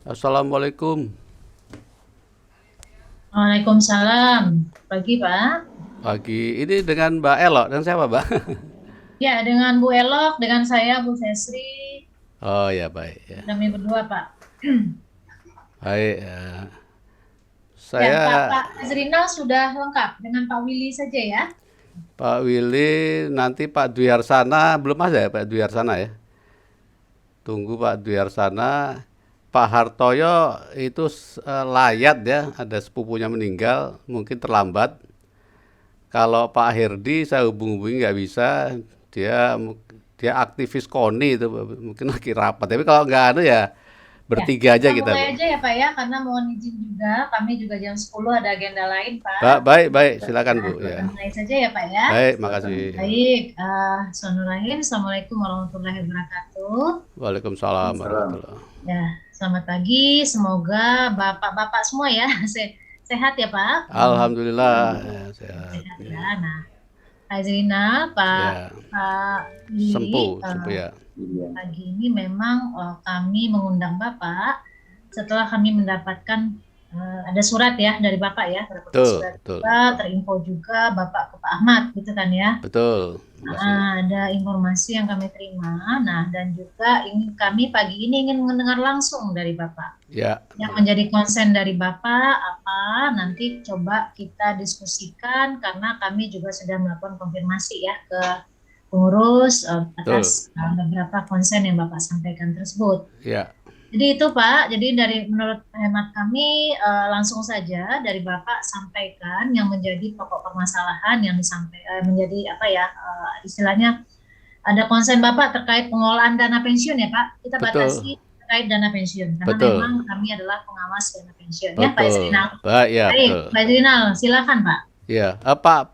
Assalamualaikum. Waalaikumsalam. Pagi, Pak. Pagi. Ini dengan Mbak Elo dan siapa, Mbak? Ya, dengan Bu Elok, dengan saya Bu Fesri, Oh ya, baik ya. kami berdua, Pak. Baik. Ya. Ya, Saya Pak Azrinal sudah lengkap dengan Pak Willy saja ya. Pak Willy, nanti Pak Dwi Harsana belum ada ya, Pak Dwi Harsana ya. Tunggu Pak Dwi Harsana. Pak Hartoyo itu layat ya, ada sepupunya meninggal, mungkin terlambat. Kalau Pak Herdi saya hubung-hubungi nggak bisa, dia dia aktivis KONI itu mungkin lagi rapat. Tapi kalau nggak ada ya Ya, bertiga aja kita kita, mulai Bu. aja ya, Pak ya, karena mohon izin juga, kami juga jam 10 ada agenda lain, Pak. Baik, baik, silakan Nah, Bu kita ya. mulai saja ya, Pak ya. Baik, makasih. Ya. Baik, Bismillahirrahmanirrahim. Assalamualaikum warahmatullahi wabarakatuh. Waalaikumsalam warahmatullahi. Ya, selamat pagi. Semoga bapak-bapak semua ya sehat ya, Pak. Alhamdulillah ya, sehat. Sehat Ya, ya. Nah, Pak Zrina, Pak ya. Pak Willy, Sempuh, sempuh ya. pagi ini memang kami mengundang Bapak setelah kami mendapatkan ada surat ya dari Bapak ya, terdapat Betul, surat betul, juga, terinfo juga Bapak ke Pak Ahmad gitu kan ya. betul. Terima kasih. Ada informasi yang kami terima. Nah, dan juga ingin kami pagi ini ingin mendengar langsung dari Bapak. Ya, Yang menjadi konsen dari Bapak apa nanti coba kita diskusikan karena kami juga sudah melakukan konfirmasi ya ke pengurus betul. atas beberapa konsen yang Bapak sampaikan tersebut. Ya, Jadi itu Pak, jadi dari menurut hemat kami langsung saja dari Bapak sampaikan yang menjadi pokok permasalahan yang disampaikan menjadi apa ya istilahnya ada konsen Bapak terkait pengelolaan dana pensiun ya Pak. Kita betul, batasi terkait dana pensiun karena betul, memang kami adalah pengawas dana pensiun ya Pak betul. Isrinal. Baik, ya, Baik, betul. Pak Isrinal, silakan Pak. Ya,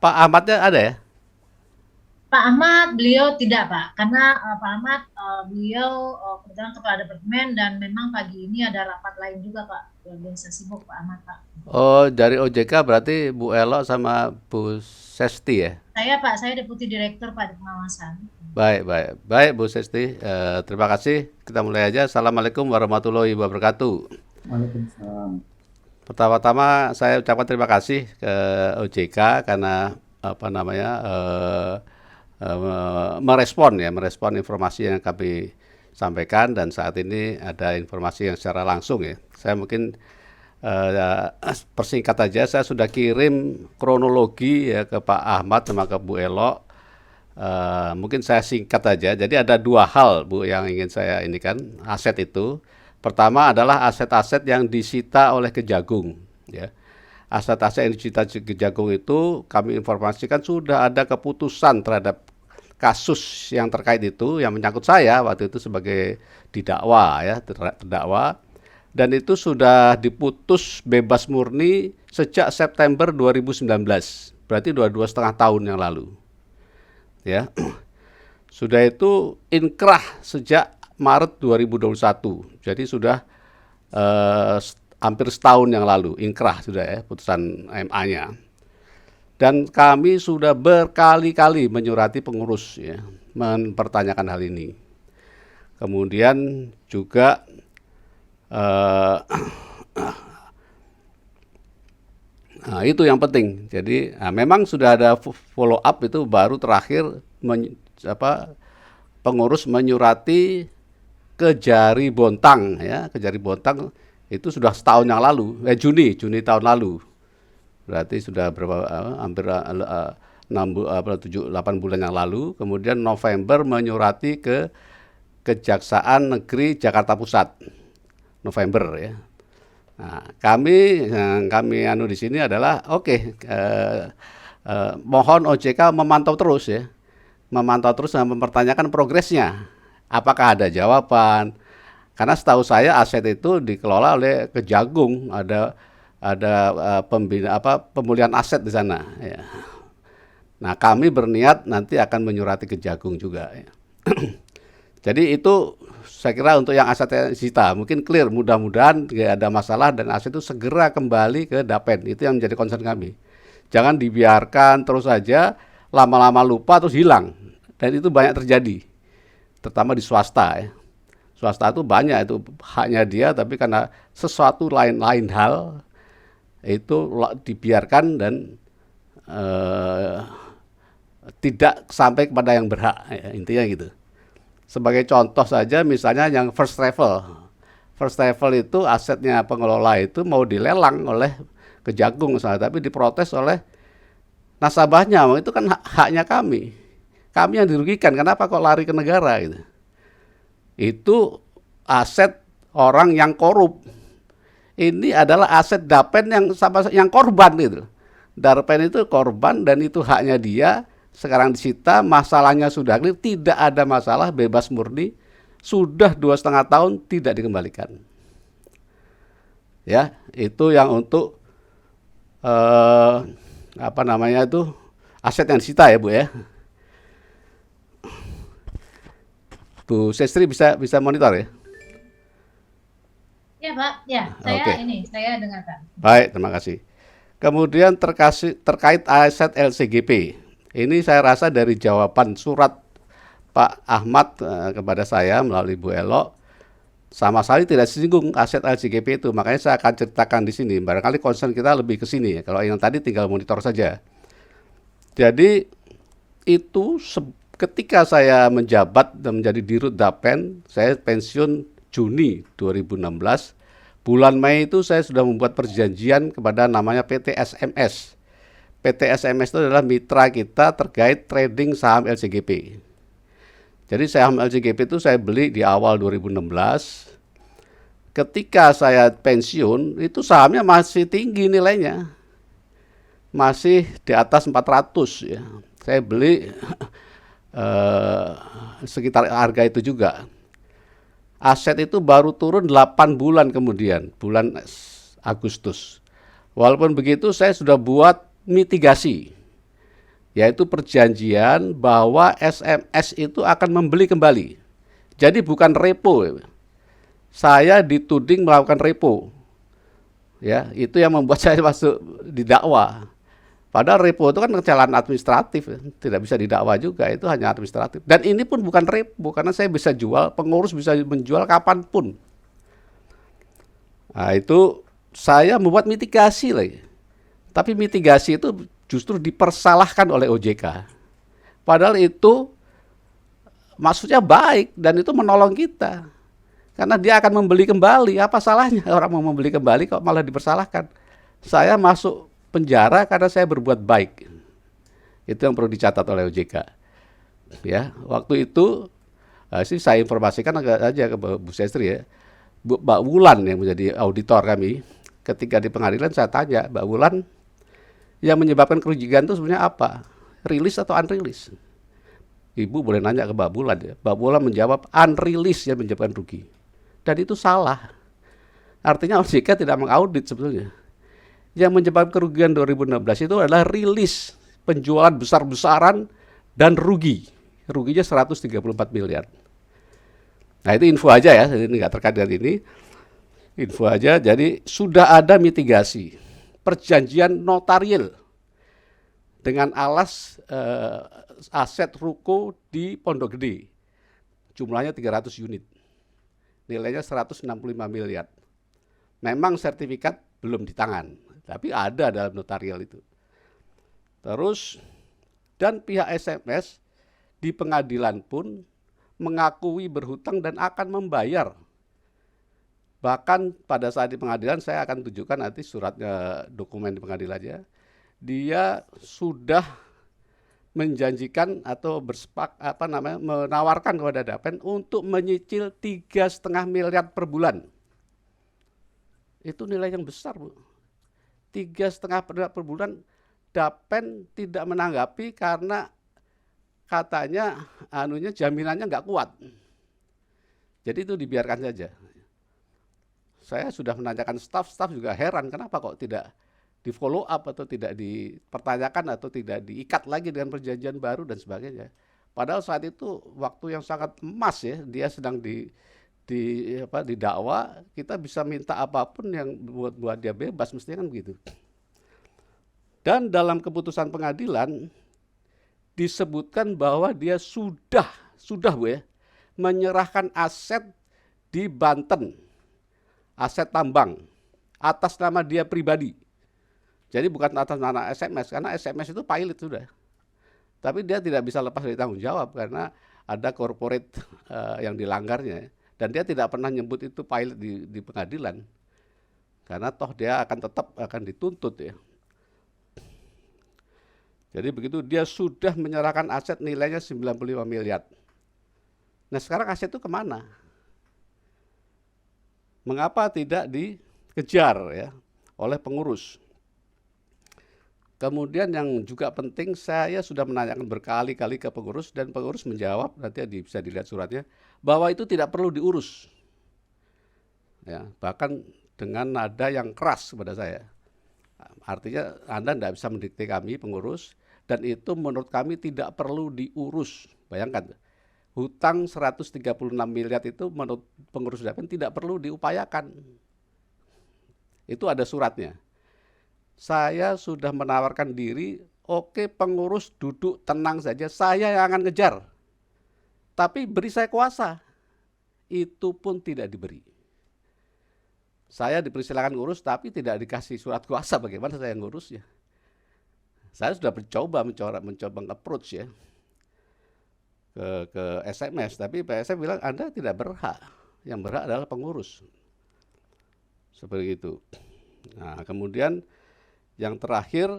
Pak Ahmadnya ada ya? Pak Ahmad, beliau tidak Pak, karena Pak Ahmad beliau kebetulan kepala departemen dan memang pagi ini ada rapat lain juga Pak, luar biasa sibuk Pak Ahmad Pak. Oh, dari OJK berarti Bu Elo sama Bu Sesti ya? Saya Deputi Direktur Pak di pengawasan. Baik, baik. Baik, Bu Sesti. Terima kasih. Kita mulai aja. Assalamualaikum warahmatullahi wabarakatuh. Waalaikumsalam. Pertama-tama saya ucapkan terima kasih ke OJK karena apa namanya merespon informasi yang kami sampaikan dan saat ini ada informasi yang secara langsung ya. Saya mungkin persingkat aja, saya sudah kirim kronologi ya ke Pak Ahmad sama ke Bu Elo. Mungkin saya singkat aja. Jadi ada dua hal Bu yang ingin saya ini kan aset itu. Pertama adalah aset-aset yang disita oleh Kejagung. Ya, aset-aset yang disita Kejagung itu kami informasikan sudah ada keputusan terhadap kasus yang terkait itu yang menyangkut saya waktu itu sebagai didakwa ya terdakwa dan itu sudah diputus bebas murni sejak September 2019 berarti dua setengah tahun yang lalu ya. Sudah itu inkrah sejak Maret 2021. Jadi sudah hampir setahun yang lalu inkrah sudah ya putusan MA-nya. Dan kami sudah berkali-kali menyurati pengurus ya, mempertanyakan hal ini. Kemudian juga eh, nah, itu yang penting. Jadi memang sudah ada follow up itu baru terakhir pengurus menyurati ke Jari Bontang ya, ke Jari Bontang itu sudah setahun yang lalu, Juni tahun lalu. Berarti sudah berapa hampir 7 8 bulan yang lalu. Kemudian November menyurati ke Kejaksaan Negeri Jakarta Pusat. November ya. Nah, kami yang kami anu di sini adalah mohon OJK memantau terus ya. Memantau terus dan mempertanyakan progresnya. Apakah ada jawaban? Karena setahu saya aset itu dikelola oleh Kejagung, ada pemulihan aset di sana ya. Nah, kami berniat nanti akan menyurati Kejagung juga ya. Jadi itu saya kira untuk yang aset disita mungkin clear, mudah-mudahan tidak ada masalah dan aset itu segera kembali ke Dapen. Itu yang menjadi concern kami. Jangan dibiarkan terus saja lama-lama lupa terus hilang. Dan itu banyak terjadi, terutama di swasta ya. Swasta itu banyak, itu haknya dia, tapi karena sesuatu lain hal itu dibiarkan dan eh, tidak sampai kepada yang berhak, ya, intinya gitu. Sebagai contoh saja, misalnya yang first travel. First travel itu asetnya pengelola itu mau dilelang oleh Kejagung misalnya, tapi diprotes oleh nasabahnya. Itu kan haknya kami. Kami yang dirugikan. Kenapa kok lari ke negara gitu? Itu aset orang yang korup. Ini adalah aset Dapen yang sama yang korban gitu. Darpen itu korban dan itu haknya dia. Sekarang disita, masalahnya sudah clear, tidak ada masalah, bebas murni, sudah 2,5 tahun tidak dikembalikan. Ya, itu yang untuk apa namanya itu aset yang disita ya Bu ya. Bu Sestri bisa monitor ya? Ya Pak, ya Oke. saya dengarkan. Baik, terima kasih. Kemudian terkait aset LCGP. Ini saya rasa dari jawaban surat Pak Ahmad kepada saya melalui Bu Elo sama sekali tidak singgung aset LCGP itu. Makanya saya akan ceritakan di sini. Barangkali concern kita lebih ke sini ya. Kalau yang tadi tinggal monitor saja. Jadi itu ketika saya menjabat dan menjadi Dirut Dapen, saya pensiun Juni 2016. Bulan Mei itu saya sudah membuat perjanjian kepada namanya PT SMS. PT SMS itu adalah mitra kita terkait trading saham LCGP. Jadi saham LCGP itu saya beli di awal 2016. Ketika saya pensiun, itu sahamnya masih tinggi nilainya. Masih di atas 400 ya. Saya beli sekitar harga itu juga. Aset itu baru turun 8 bulan kemudian, bulan Agustus. Walaupun begitu saya sudah buat mitigasi, yaitu perjanjian bahwa SMS itu akan membeli kembali. Jadi bukan repo. Saya dituding melakukan repo. Ya, itu yang membuat saya masuk didakwa. Padahal repo itu kan kesalahan administratif, tidak bisa didakwa juga, itu hanya administratif. Dan ini pun bukan repo, karena saya bisa jual, pengurus bisa menjual kapanpun. Nah itu saya membuat mitigasi lagi. Tapi mitigasi itu justru dipersalahkan oleh OJK. Padahal itu maksudnya baik dan itu menolong kita. Karena dia akan membeli kembali, apa salahnya orang mau membeli kembali kok malah dipersalahkan. Saya masuk penjara karena saya berbuat baik. Itu yang perlu dicatat oleh OJK. Ya, waktu itu sih saya informasikan aja ke Bu Sestri ya. Mbak Wulan yang menjadi auditor kami, ketika di pengadilan saya tanya, Mbak Wulan, yang menyebabkan kerugian itu sebenarnya apa? Rilis atau unrilis? Ibu boleh nanya ke Mbak Wulan ya. Mbak Wulan menjawab unrilis yang menyebabkan rugi. Dan itu salah. Artinya OJK tidak mengaudit sebetulnya. Yang menyebabkan kerugian 2016 itu adalah rilis penjualan besar-besaran dan rugi. Ruginya 134 miliar. Nah itu info aja ya, ini nggak terkait dengan ini. Info aja, jadi sudah ada mitigasi. Perjanjian notarial dengan alas aset ruko di Pondok Gede. Jumlahnya 300 unit. Nilainya 165 miliar. Memang sertifikat belum di tangan. Tapi ada dalam notarial itu. Terus, dan pihak SMS di pengadilan pun mengakui berhutang dan akan membayar. Bahkan pada saat di pengadilan, saya akan tunjukkan nanti suratnya, dokumen di pengadilannya. Dia sudah menjanjikan atau menawarkan kepada Dapen untuk menyicil 3,5 miliar per bulan. Itu nilai yang besar, Bu. 3,5 miliar per bulan. Dapen tidak menanggapi karena katanya jaminannya nggak kuat. Jadi itu dibiarkan saja. Saya sudah menanyakan staf juga heran kenapa kok tidak di follow up atau tidak dipertanyakan atau tidak diikat lagi dengan perjanjian baru dan sebagainya. Padahal saat itu waktu yang sangat emas ya, dia sedang didakwa, kita bisa minta apapun yang buat dia bebas, mestinya kan begitu. Dan dalam keputusan pengadilan disebutkan bahwa dia sudah Bu ya, menyerahkan aset di Banten, aset tambang atas nama dia pribadi. Jadi bukan atas nama SMS, karena SMS itu pilot sudah. Tapi dia tidak bisa lepas dari tanggung jawab karena ada corporate yang dilanggarnya, dan dia tidak pernah nyebut itu pilot di pengadilan, karena toh dia akan tetap akan dituntut ya. Jadi begitu dia sudah menyerahkan aset nilainya 95 miliar. Nah sekarang aset itu kemana? Mengapa tidak dikejar ya oleh pengurus? Kemudian yang juga penting, saya sudah menanyakan berkali-kali ke pengurus, dan pengurus menjawab, nanti bisa dilihat suratnya, bahwa itu tidak perlu diurus. Ya, bahkan dengan nada yang keras kepada saya. Artinya Anda tidak bisa mendikte kami pengurus, dan itu menurut kami tidak perlu diurus. Bayangkan, hutang 136 miliar itu menurut pengurus DAPEN tidak perlu diupayakan. Itu ada suratnya. Saya sudah menawarkan diri, oke pengurus duduk tenang saja, saya yang akan ngejar. Tapi beri saya kuasa. Itu pun tidak diberi. Saya dipersilakan ngurus tapi tidak dikasih surat kuasa, bagaimana saya ngurusnya? Saya sudah mencoba approach ya ke SMS, tapi PSM bilang Anda tidak berhak, yang berhak adalah pengurus. Seperti itu. Nah, kemudian yang terakhir,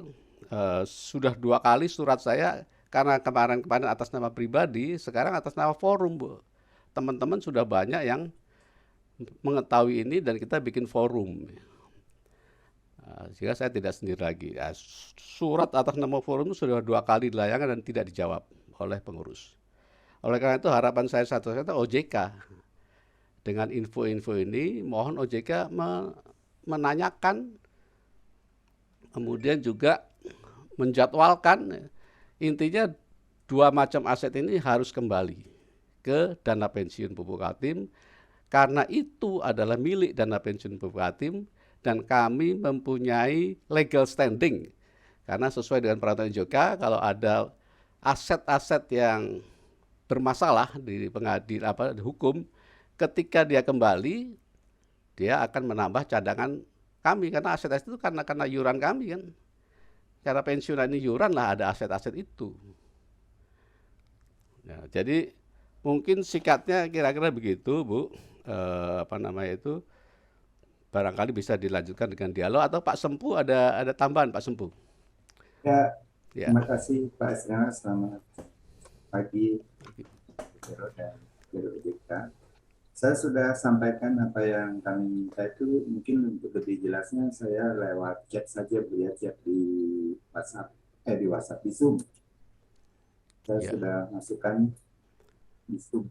sudah 2 kali surat saya, karena kemarin atas nama pribadi, sekarang atas nama forum, Bu. Teman-teman sudah banyak yang mengetahui ini dan kita bikin forum. Sehingga saya tidak sendiri lagi. Surat atas nama forum itu sudah 2 kali dilayangkan dan tidak dijawab oleh pengurus. Oleh karena itu harapan saya satu-satunya OJK. Dengan info-info ini, mohon OJK menanyakan, kemudian juga menjadwalkan, intinya 2 macam aset ini harus kembali ke dana pensiun Pupuk Kaltim, karena itu adalah milik dana pensiun Pupuk Kaltim, dan kami mempunyai legal standing, karena sesuai dengan peraturan OJK, kalau ada aset-aset yang bermasalah di pengadilan di hukum, ketika dia kembali, dia akan menambah cadangan kami, karena aset-aset itu karena iuran kami kan. Cara pensiunan ini iuran lah, ada aset-aset itu. Ya, jadi mungkin sikatnya kira-kira begitu, Bu. Barangkali bisa dilanjutkan dengan dialog, atau Pak Sempu ada tambahan, Pak Sempu? Ya, Ya. terima kasih Pak Esra, selamat pagi Biro dan Biro OJK. Saya sudah sampaikan apa yang kami minta, itu mungkin untuk lebih jelasnya saya lewat chat saja, beliau chat di WhatsApp, di WhatsApp, di Zoom. Saya sudah masukkan di Zoom.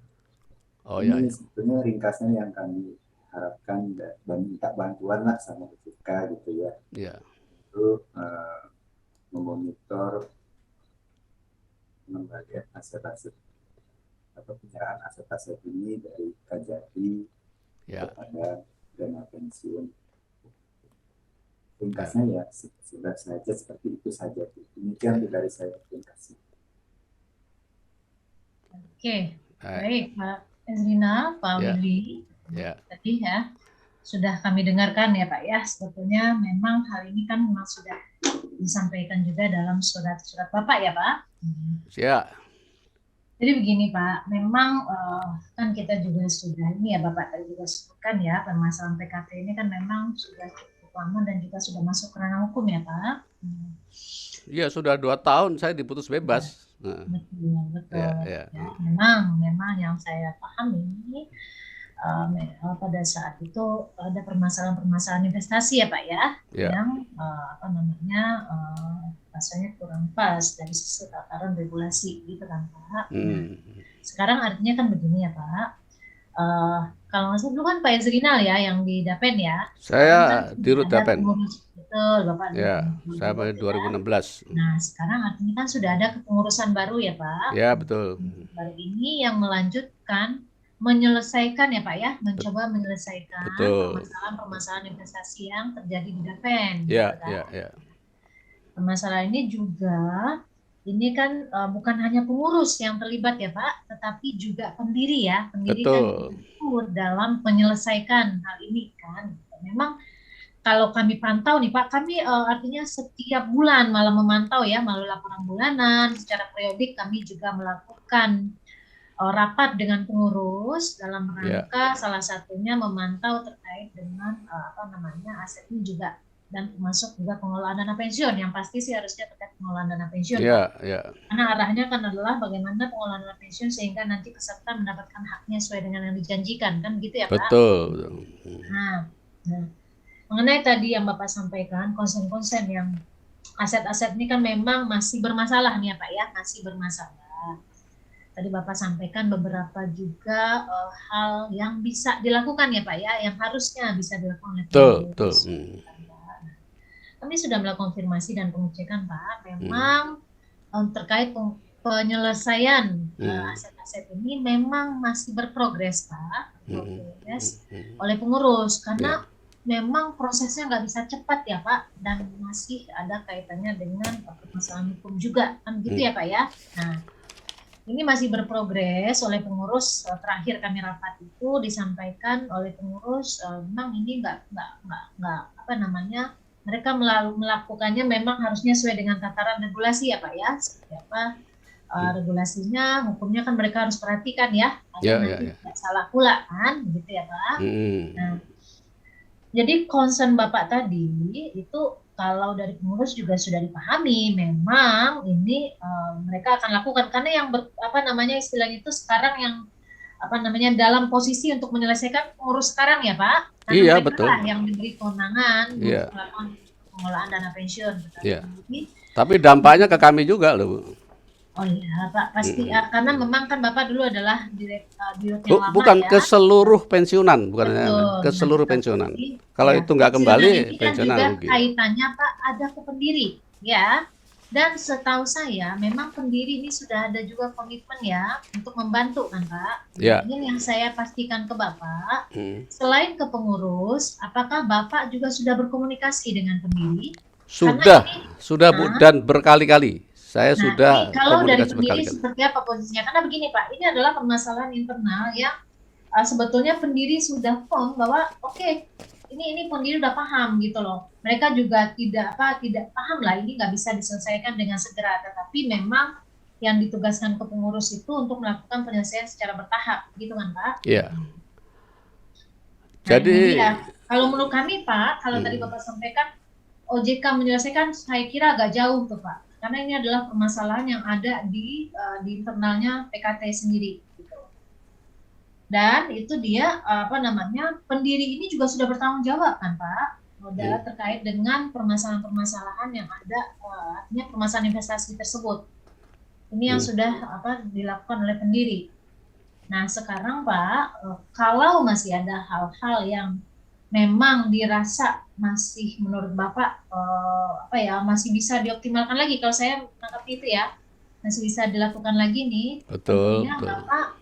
Ini sebetulnya ringkasnya yang kami harapkan dan minta bantuan lah sama OJK gitu ya. Itu memonitor pengembalian aset-aset atau penyerahan aset-aset ini dari Kajati kepada dana pensiun. Ringkasnya ya sudah saja seperti itu saja. Demikian dari saya, terima kasih. Oke, baik Pak Ezrina, Pak Willy. Tadi ya sudah kami dengarkan ya Pak ya, sebetulnya memang hal ini kan memang sudah disampaikan juga dalam surat-surat Bapak ya Pak. Siap. Jadi begini Pak, memang kan kita juga sudah ini ya Bapak tadi juga sebutkan ya, permasalahan PKT ini kan memang sudah cukup lama dan juga sudah masuk ke ranah hukum ya Pak. Iya, sudah 2 tahun saya diputus bebas. Betul. Ya, memang yang saya pahami pada saat itu ada permasalahan investasi ya Pak ya, yang rasanya kurang pas dari sisi tataran regulasi gitu kan Pak. Sekarang artinya kan begini ya Pak, kalau nggak salah dulu kan Pak Ezrinal ya yang di Dapen ya. Saya kan di Rut Dapen. Betul Bapak. Ya, saya pada 2016. Nah sekarang artinya kan sudah ada kepengurusan baru ya Pak. Ya betul. Baru ini yang melanjutkan menyelesaikan ya Pak ya, mencoba menyelesaikan permasalahan investasi yang terjadi di Dapen. Ya, gitu kan? ya. Permasalahan ini juga, ini kan bukan hanya pengurus yang terlibat ya Pak, tetapi juga pendiri ya, pendiri kan itu akur dalam menyelesaikan hal ini kan. Memang kalau kami pantau nih Pak, kami artinya setiap bulan malah memantau ya melalui laporan bulanan, secara periodik kami juga melakukan rapat dengan pengurus dalam Ya, rangka salah satunya memantau terkait dengan aset ini juga, dan termasuk juga pengelolaan dana pensiun, yang pasti sih harusnya terkait pengelolaan dana pensiun Pak. ya, ya, Karena arahnya kan adalah bagaimana pengelolaan dana pensiun sehingga nanti peserta mendapatkan haknya sesuai dengan yang dijanjikan kan gitu ya Pak. betul. Nah, mengenai tadi yang Bapak sampaikan, konsen-konsen yang aset-aset ini kan memang masih bermasalah nih ya Pak ya, masih bermasalah. Tadi Bapak sampaikan beberapa juga hal yang bisa dilakukan ya Pak ya, yang harusnya bisa dilakukan oleh Betul, pengurus. betul. Kami sudah melakukan konfirmasi dan pengecekan Pak, memang terkait penyelesaian aset-aset ini memang masih berprogres Pak, berprogres oleh pengurus, karena memang prosesnya nggak bisa cepat ya Pak, dan masih ada kaitannya dengan permasalahan hukum juga kan gitu ya Pak ya. Nah, ini masih berprogres oleh pengurus. Terakhir kami rapat itu disampaikan oleh pengurus, memang ini nggak mereka melakukannya memang harusnya sesuai dengan tataran regulasi ya Pak ya. Seperti apa regulasinya, hukumnya kan mereka harus perhatikan ya, nanti tidak salah pula kan, gitu ya Pak. Nah, jadi concern Bapak tadi itu kalau dari pengurus juga sudah dipahami, memang ini mereka akan lakukan, karena yang istilahnya itu sekarang yang dalam posisi untuk menyelesaikan pengurus sekarang ya Pak, karena mereka betul. lah yang diberi kewenangan untuk melakukan pengelolaan dana pensiun. Tapi dampaknya ke kami juga loh. Oh iya Pak, pasti karena memang kan Bapak dulu adalah direktur yang lama bukan ya. Ke seluruh pensiunan, bukan ke Betul. seluruh pensiunan. Kalau itu nggak kembali, pensiunan juga rugi. kaitannya Pak ada ke pendiri ya. Dan setahu saya memang pendiri ini sudah ada juga komitmen ya untuk membantu kan Pak. Ya. Ini yang saya pastikan ke Bapak, selain ke pengurus, apakah Bapak juga sudah berkomunikasi dengan pendiri? Sudah Bu, dan berkali-kali. Saya sudah kalau dari komunikasi pendiri berkali-kali. seperti apa posisinya? Karena begini Pak, ini adalah permasalahan internal yang sebetulnya pendiri sudah firm bahwa ini pendiri udah paham gitu loh. Mereka juga tidak paham lah, ini nggak bisa diselesaikan dengan segera. Tetapi memang yang ditugaskan ke pengurus itu untuk melakukan penyelesaian secara bertahap, gitu kan Pak? Iya. Nah, jadi kalau menurut kami Pak, kalau tadi Bapak sampaikan OJK menyelesaikan, saya kira agak jauh tuh Pak. Karena ini adalah permasalahan yang ada di internalnya PKT sendiri. Gitu. Dan itu dia pendiri ini juga sudah bertanggung jawab kan Pak, terkait dengan permasalahan-permasalahan yang ada, artinya permasalahan investasi tersebut. Ini yang sudah dilakukan oleh pendiri. Nah sekarang Pak, kalau masih ada hal-hal yang memang dirasa masih menurut Bapak masih bisa dioptimalkan lagi, kalau saya menangkap itu ya, masih bisa dilakukan lagi nih. Betul. Bapak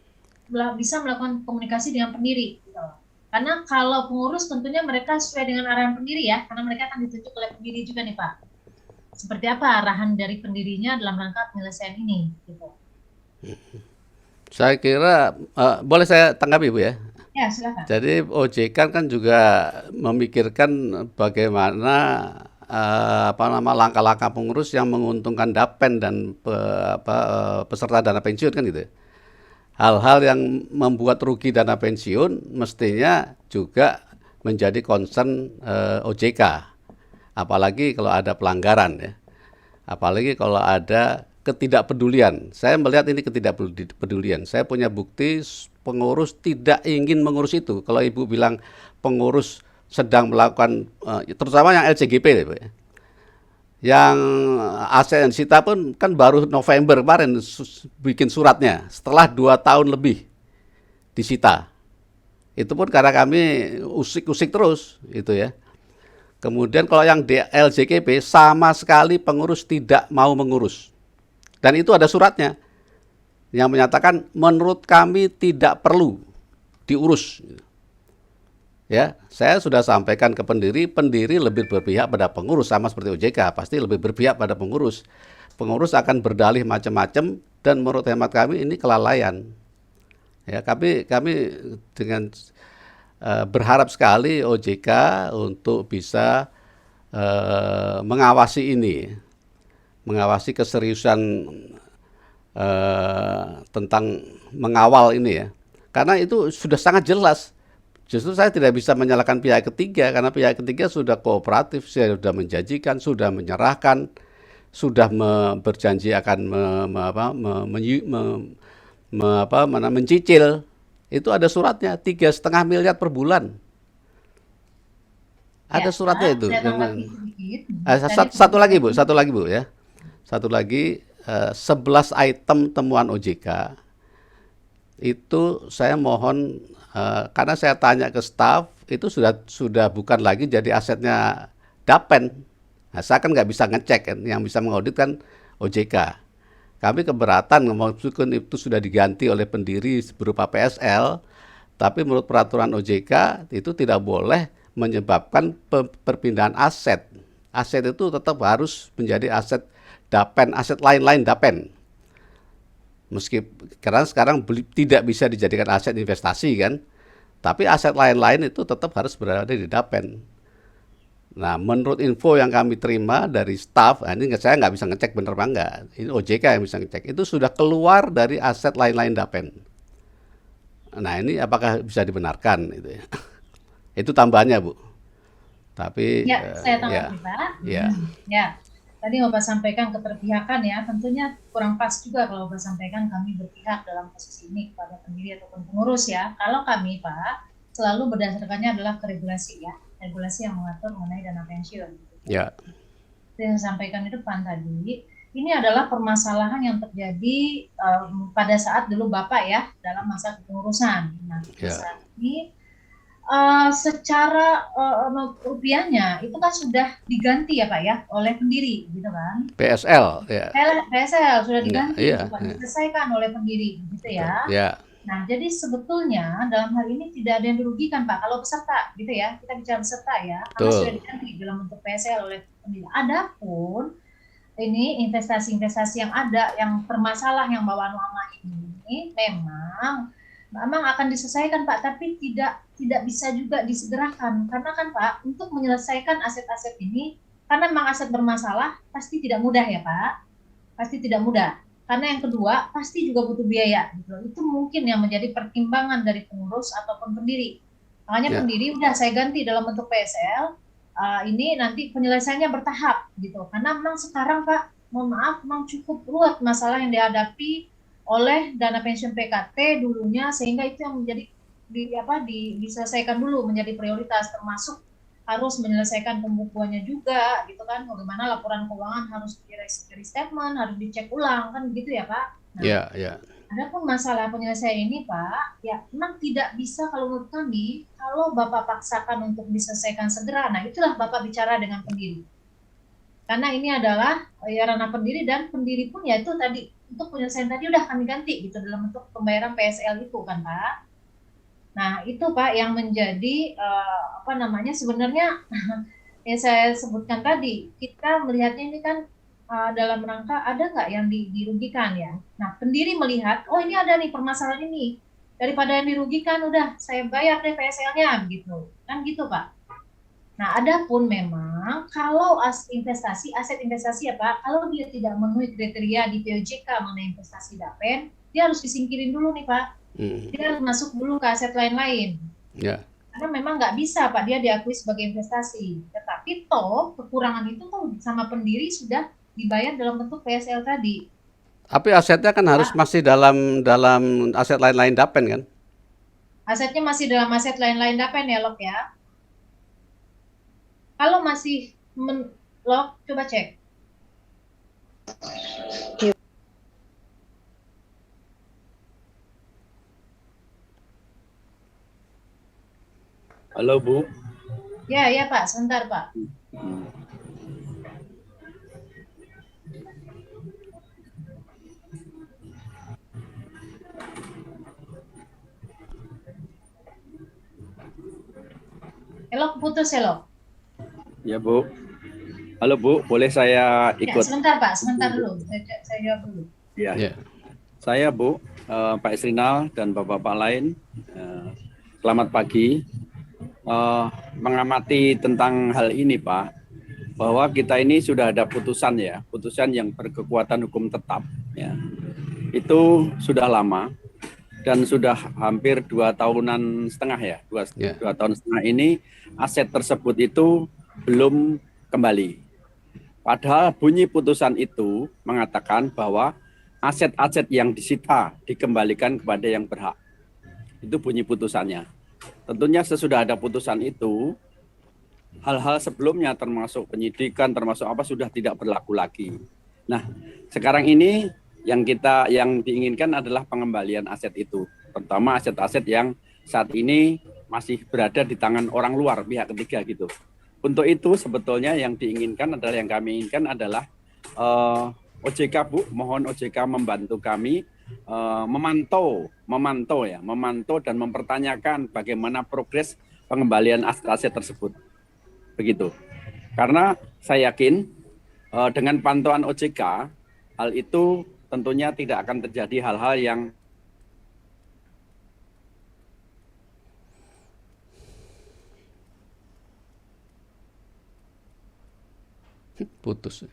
bisa melakukan komunikasi dengan pendiri gitu. Karena kalau pengurus tentunya mereka sesuai dengan arahan pendiri ya, karena mereka akan ditunjuk oleh pendiri juga nih Pak. Seperti apa arahan dari pendirinya dalam rangka penyelesaian ini gitu. Saya kira boleh saya tanggapi Bu ya? Ya, silakan. Jadi OJK kan juga memikirkan bagaimana langkah-langkah pengurus yang menguntungkan Dapen dan peserta dana pensiun kan gitu. Hal-hal yang membuat rugi dana pensiun mestinya juga menjadi concern OJK. Apalagi kalau ada pelanggaran ya. Apalagi kalau ada ketidakpedulian. Saya melihat ini ketidakpedulian. Saya punya bukti pengurus tidak ingin mengurus itu. Kalau Ibu bilang pengurus sedang melakukan, terutama yang LCGP ya, yang aset yang disita pun kan baru November kemarin bikin suratnya, setelah 2 tahun lebih disita. Itu pun karena kami usik-usik terus itu ya. Kemudian kalau yang LJKP sama sekali pengurus tidak mau mengurus. Dan itu ada suratnya yang menyatakan menurut kami tidak perlu diurus. Ya, saya sudah sampaikan ke pendiri lebih berpihak pada pengurus, sama seperti OJK, pasti lebih berpihak pada pengurus. Pengurus akan berdalih macam-macam dan menurut hemat kami ini kelalaian. Ya, kami dengan berharap sekali OJK untuk bisa mengawasi ini, mengawasi keseriusan tentang mengawal ini ya. Karena itu sudah sangat jelas. Justru saya tidak bisa menyalahkan pihak ketiga karena pihak ketiga sudah kooperatif, sudah menjanjikan, sudah menyerahkan, sudah berjanji akan mencicil. Itu ada suratnya 3,5 miliar per bulan. Ada Ya, suratnya Pak, itu. saya tanggapi sedikit. Satu lagi Bu, satu lagi Bu ya. Satu lagi 11 item temuan OJK itu saya mohon karena saya tanya ke staf itu sudah bukan lagi jadi asetnya Dapen. Nah, saya kan nggak bisa ngecek kan, yang bisa mengaudit kan OJK. Kami keberatan meskipun itu sudah diganti oleh pendiri berupa PSL, tapi menurut peraturan OJK itu tidak boleh menyebabkan perpindahan aset. Aset itu tetap harus menjadi aset Dapen, aset lain-lain Dapen. Karena sekarang tidak bisa dijadikan aset investasi kan, tapi aset lain-lain itu tetap harus berada di Dapen. Nah, menurut info yang kami terima dari staf, ini saya nggak bisa ngecek bener apa enggak, ini OJK yang bisa ngecek, itu sudah keluar dari aset lain-lain Dapen. Nah, ini apakah bisa dibenarkan itu ya? Itu tambahannya Bu. Tapi Ya, saya tanggapi Pak. ya. Ya, tadi Bapak sampaikan keterpihakan ya, tentunya kurang pas juga kalau Bapak sampaikan kami berpihak dalam kasus ini kepada pendiri ataupun pengurus ya. Kalau kami Pak, selalu berdasarkannya adalah ke regulasi ya, regulasi yang mengatur mengenai dana pensiun. Ya. Yang saya sampaikan itu Pak tadi, ini adalah permasalahan yang terjadi pada saat dulu Bapak ya, dalam masa kepengurusan. Nah, saat ini secara rupiahnya itu kan sudah diganti ya Pak ya oleh pendiri gitu kan. PSL ya. PSL sudah diganti, diselesaikan oleh pendiri gitu ya. Ya. Nah, jadi sebetulnya dalam hal ini tidak ada yang dirugikan Pak kalau peserta gitu ya. Kita bicara peserta ya, karena sudah diganti dalam bentuk PSL oleh pendiri. Adapun ini investasi-investasi yang ada yang bermasalah yang bawa nama ini memang akan diselesaikan Pak, tapi tidak bisa juga disegerakan karena kan Pak untuk menyelesaikan aset-aset ini karena memang aset bermasalah pasti tidak mudah ya Pak, pasti tidak mudah karena yang kedua pasti juga butuh biaya gitu. Itu mungkin yang menjadi pertimbangan dari pengurus ataupun pendiri. Makanya pendiri udah saya ganti dalam bentuk PSL, ini nanti penyelesaiannya bertahap gitu karena memang sekarang Pak mohon maaf memang cukup ruwet masalah yang dihadapi oleh dana pensiun PKT dulunya sehingga itu yang menjadi diselesaikan dulu menjadi prioritas termasuk harus menyelesaikan pembukuannya juga gitu kan, bagaimana laporan keuangan harus di restatement, harus dicek ulang kan gitu ya Pak. Nah, adapun masalah penyelesaian ini Pak ya memang tidak bisa kalau menurut kami kalau Bapak paksakan untuk diselesaikan segera. Nah itulah Bapak bicara dengan pendiri karena ini adalah ya ranah pendiri dan pendiri pun ya itu tadi untuk penyelesaian tadi udah kami ganti gitu dalam bentuk pembayaran PSL itu kan Pak. Nah itu Pak yang menjadi sebenarnya yang saya sebutkan tadi kita melihatnya ini kan dalam rangka ada nggak yang dirugikan ya. Nah pendiri melihat oh ini ada nih permasalahan ini daripada yang dirugikan udah saya bayar deh PSL-nya gitu kan gitu Pak. Nah, adapun memang kalau aset investasi ya Pak, kalau dia tidak memenuhi kriteria di POJK mengenai investasi Dapen, dia harus disingkirin dulu nih Pak. Dia harus masuk dulu ke aset lain-lain. Karena memang nggak bisa Pak dia diakui sebagai investasi. Tetapi toh kekurangan itu tuh sama pendiri sudah dibayar dalam bentuk PSL tadi. Tapi asetnya kan harus masih dalam aset lain-lain Dapen kan? Asetnya masih dalam aset lain-lain Dapen ya Lok ya. Kalau masih Lok, coba cek. Halo Bu. Ya Pak, sebentar Pak. Lok putus ya Lok. Ya Bu. Halo Bu, boleh saya ikut? Ya, sebentar Pak, sebentar dulu. Saya jawab dulu. Ya. Saya Bu, Pak Isrinal dan Bapak-Bapak lain, selamat pagi. Mengamati tentang hal ini Pak, bahwa kita ini sudah ada putusan ya, putusan yang berkekuatan hukum tetap ya. Itu sudah lama dan sudah hampir 2,5 tahun ya, dua tahun setengah ini aset tersebut itu belum kembali. Padahal bunyi putusan itu mengatakan bahwa aset-aset yang disita dikembalikan kepada yang berhak. Itu bunyi putusannya. Tentunya sesudah ada putusan itu, hal-hal sebelumnya termasuk penyidikan, termasuk apa sudah tidak berlaku lagi. Nah, sekarang ini yang diinginkan adalah pengembalian aset itu, terutama aset-aset yang saat ini masih berada di tangan orang luar, pihak ketiga gitu. Untuk itu sebetulnya yang diinginkan adalah, yang kami inginkan adalah OJK Bu, mohon OJK membantu kami memantau dan mempertanyakan bagaimana progres pengembalian aset-aset tersebut. Begitu. Karena saya yakin dengan pantauan OJK, hal itu tentunya tidak akan terjadi hal-hal yang putus.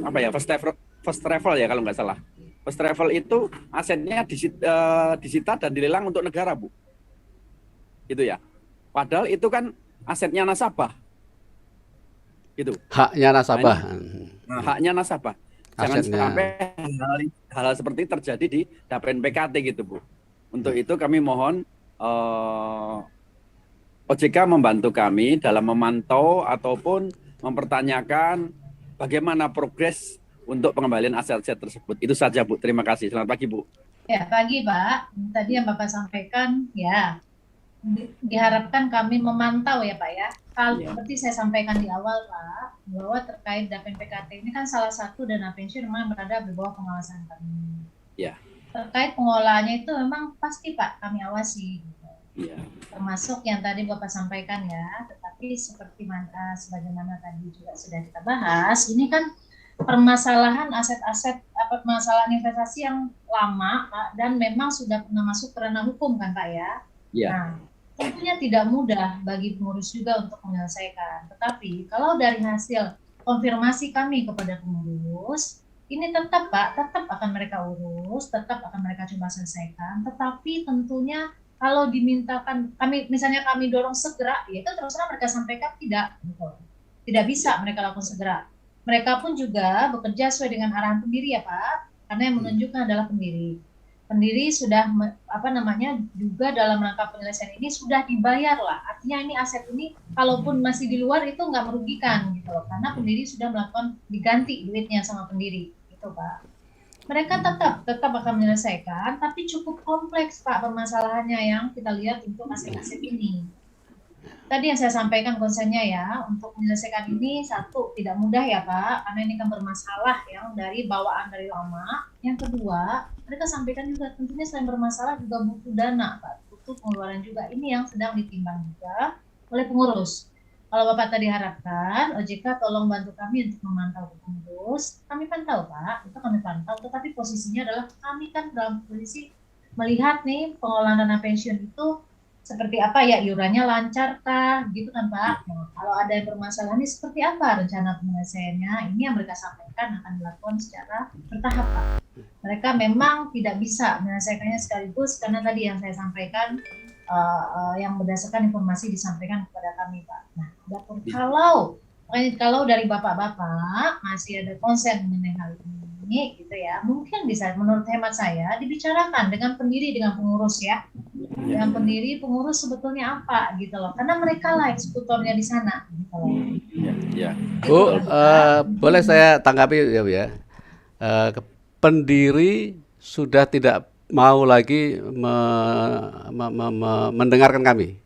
apa ya, first travel ya kalau nggak salah. First travel itu asetnya disita dan dilelang untuk negara Bu. Itu ya. Padahal itu kan asetnya nasabah. Gitu. Haknya nasabah. Haknya nasabah. Jangan Asetnya. sampai hal-hal seperti itu terjadi di DAPN PKT gitu Bu. Untuk itu kami mohon OJK membantu kami dalam memantau ataupun mempertanyakan bagaimana progres untuk pengembalian aset-aset tersebut. Itu saja Bu. Terima kasih. Selamat pagi Bu. Ya, pagi Pak. Tadi yang Bapak sampaikan, ya diharapkan kami memantau ya Pak ya. Kalau seperti saya sampaikan di awal Pak, bahwa terkait DAPN PKT ini kan salah satu dana pensiun memang berada di bawah pengawasan kami. Ya. Terkait pengolahannya itu memang pasti Pak kami awasi. Ya. Termasuk yang tadi Bapak sampaikan ya, tetapi seperti sebagaimana tadi juga sudah kita bahas, ini kan permasalahan aset-aset, permasalahan investasi yang lama Pak, dan memang sudah pernah masuk ke ranah hukum kan Pak ya. Ya. Nah, tentunya tidak mudah bagi pengurus juga untuk menyelesaikan. Tetapi kalau dari hasil konfirmasi kami kepada pengurus, ini tetap Pak, tetap akan mereka urus, tetap akan mereka coba selesaikan. Tetapi tentunya kalau dimintakan misalnya kami dorong segera, ya itu terus terang mereka sampaikan tidak, gitu. Tidak bisa mereka lakukan segera. Mereka pun juga bekerja sesuai dengan arahan pendiri ya Pak, karena yang menunjukkan adalah pendiri. Pendiri sudah juga dalam rangka penyelesaian ini sudah dibayar lah. Artinya ini aset ini kalaupun masih di luar itu nggak merugikan gitu loh, karena pendiri sudah melakukan diganti duitnya sama pendiri, gitu Pak. Mereka tetap akan menyelesaikan, tapi cukup kompleks Pak permasalahannya yang kita lihat untuk aset-aset ini. Tadi yang saya sampaikan konsennya ya, untuk menyelesaikan ini satu tidak mudah ya Pak, karena ini kan bermasalah yang dari bawaan dari lama. Yang kedua, mereka sampaikan juga tentunya selain bermasalah juga butuh dana Pak, butuh pengeluaran juga. Ini yang sedang ditimbang juga oleh pengurus. Kalau Bapak tadi harapkan, OJK tolong bantu kami untuk memantau pengurus. Kami pantau Pak, itu kami pantau, tetapi posisinya adalah kami kan dalam posisi melihat nih pengelolaan dana pensiun itu seperti apa ya, iurannya lancar kah, gitu kan Pak. Nah, kalau ada yang bermasalah ini seperti apa rencana penyelesaiannya, ini yang mereka sampaikan akan dilakukan secara bertahap Pak. Mereka memang tidak bisa menyelesaikannya sekaligus, karena tadi yang saya sampaikan, yang berdasarkan informasi disampaikan kepada kami Pak. Nah, kalau dari bapak-bapak masih ada konsen mengenai hal ini gitu ya, mungkin bisa menurut hemat saya dibicarakan dengan pendiri, dengan pengurus ya, dengan pendiri pengurus sebetulnya apa gitu loh, karena mereka lah eksekutornya di sana gitu loh. Ya. Bu, boleh saya tanggapi ya Bu ya. Pendiri sudah tidak mau lagi mendengarkan kami,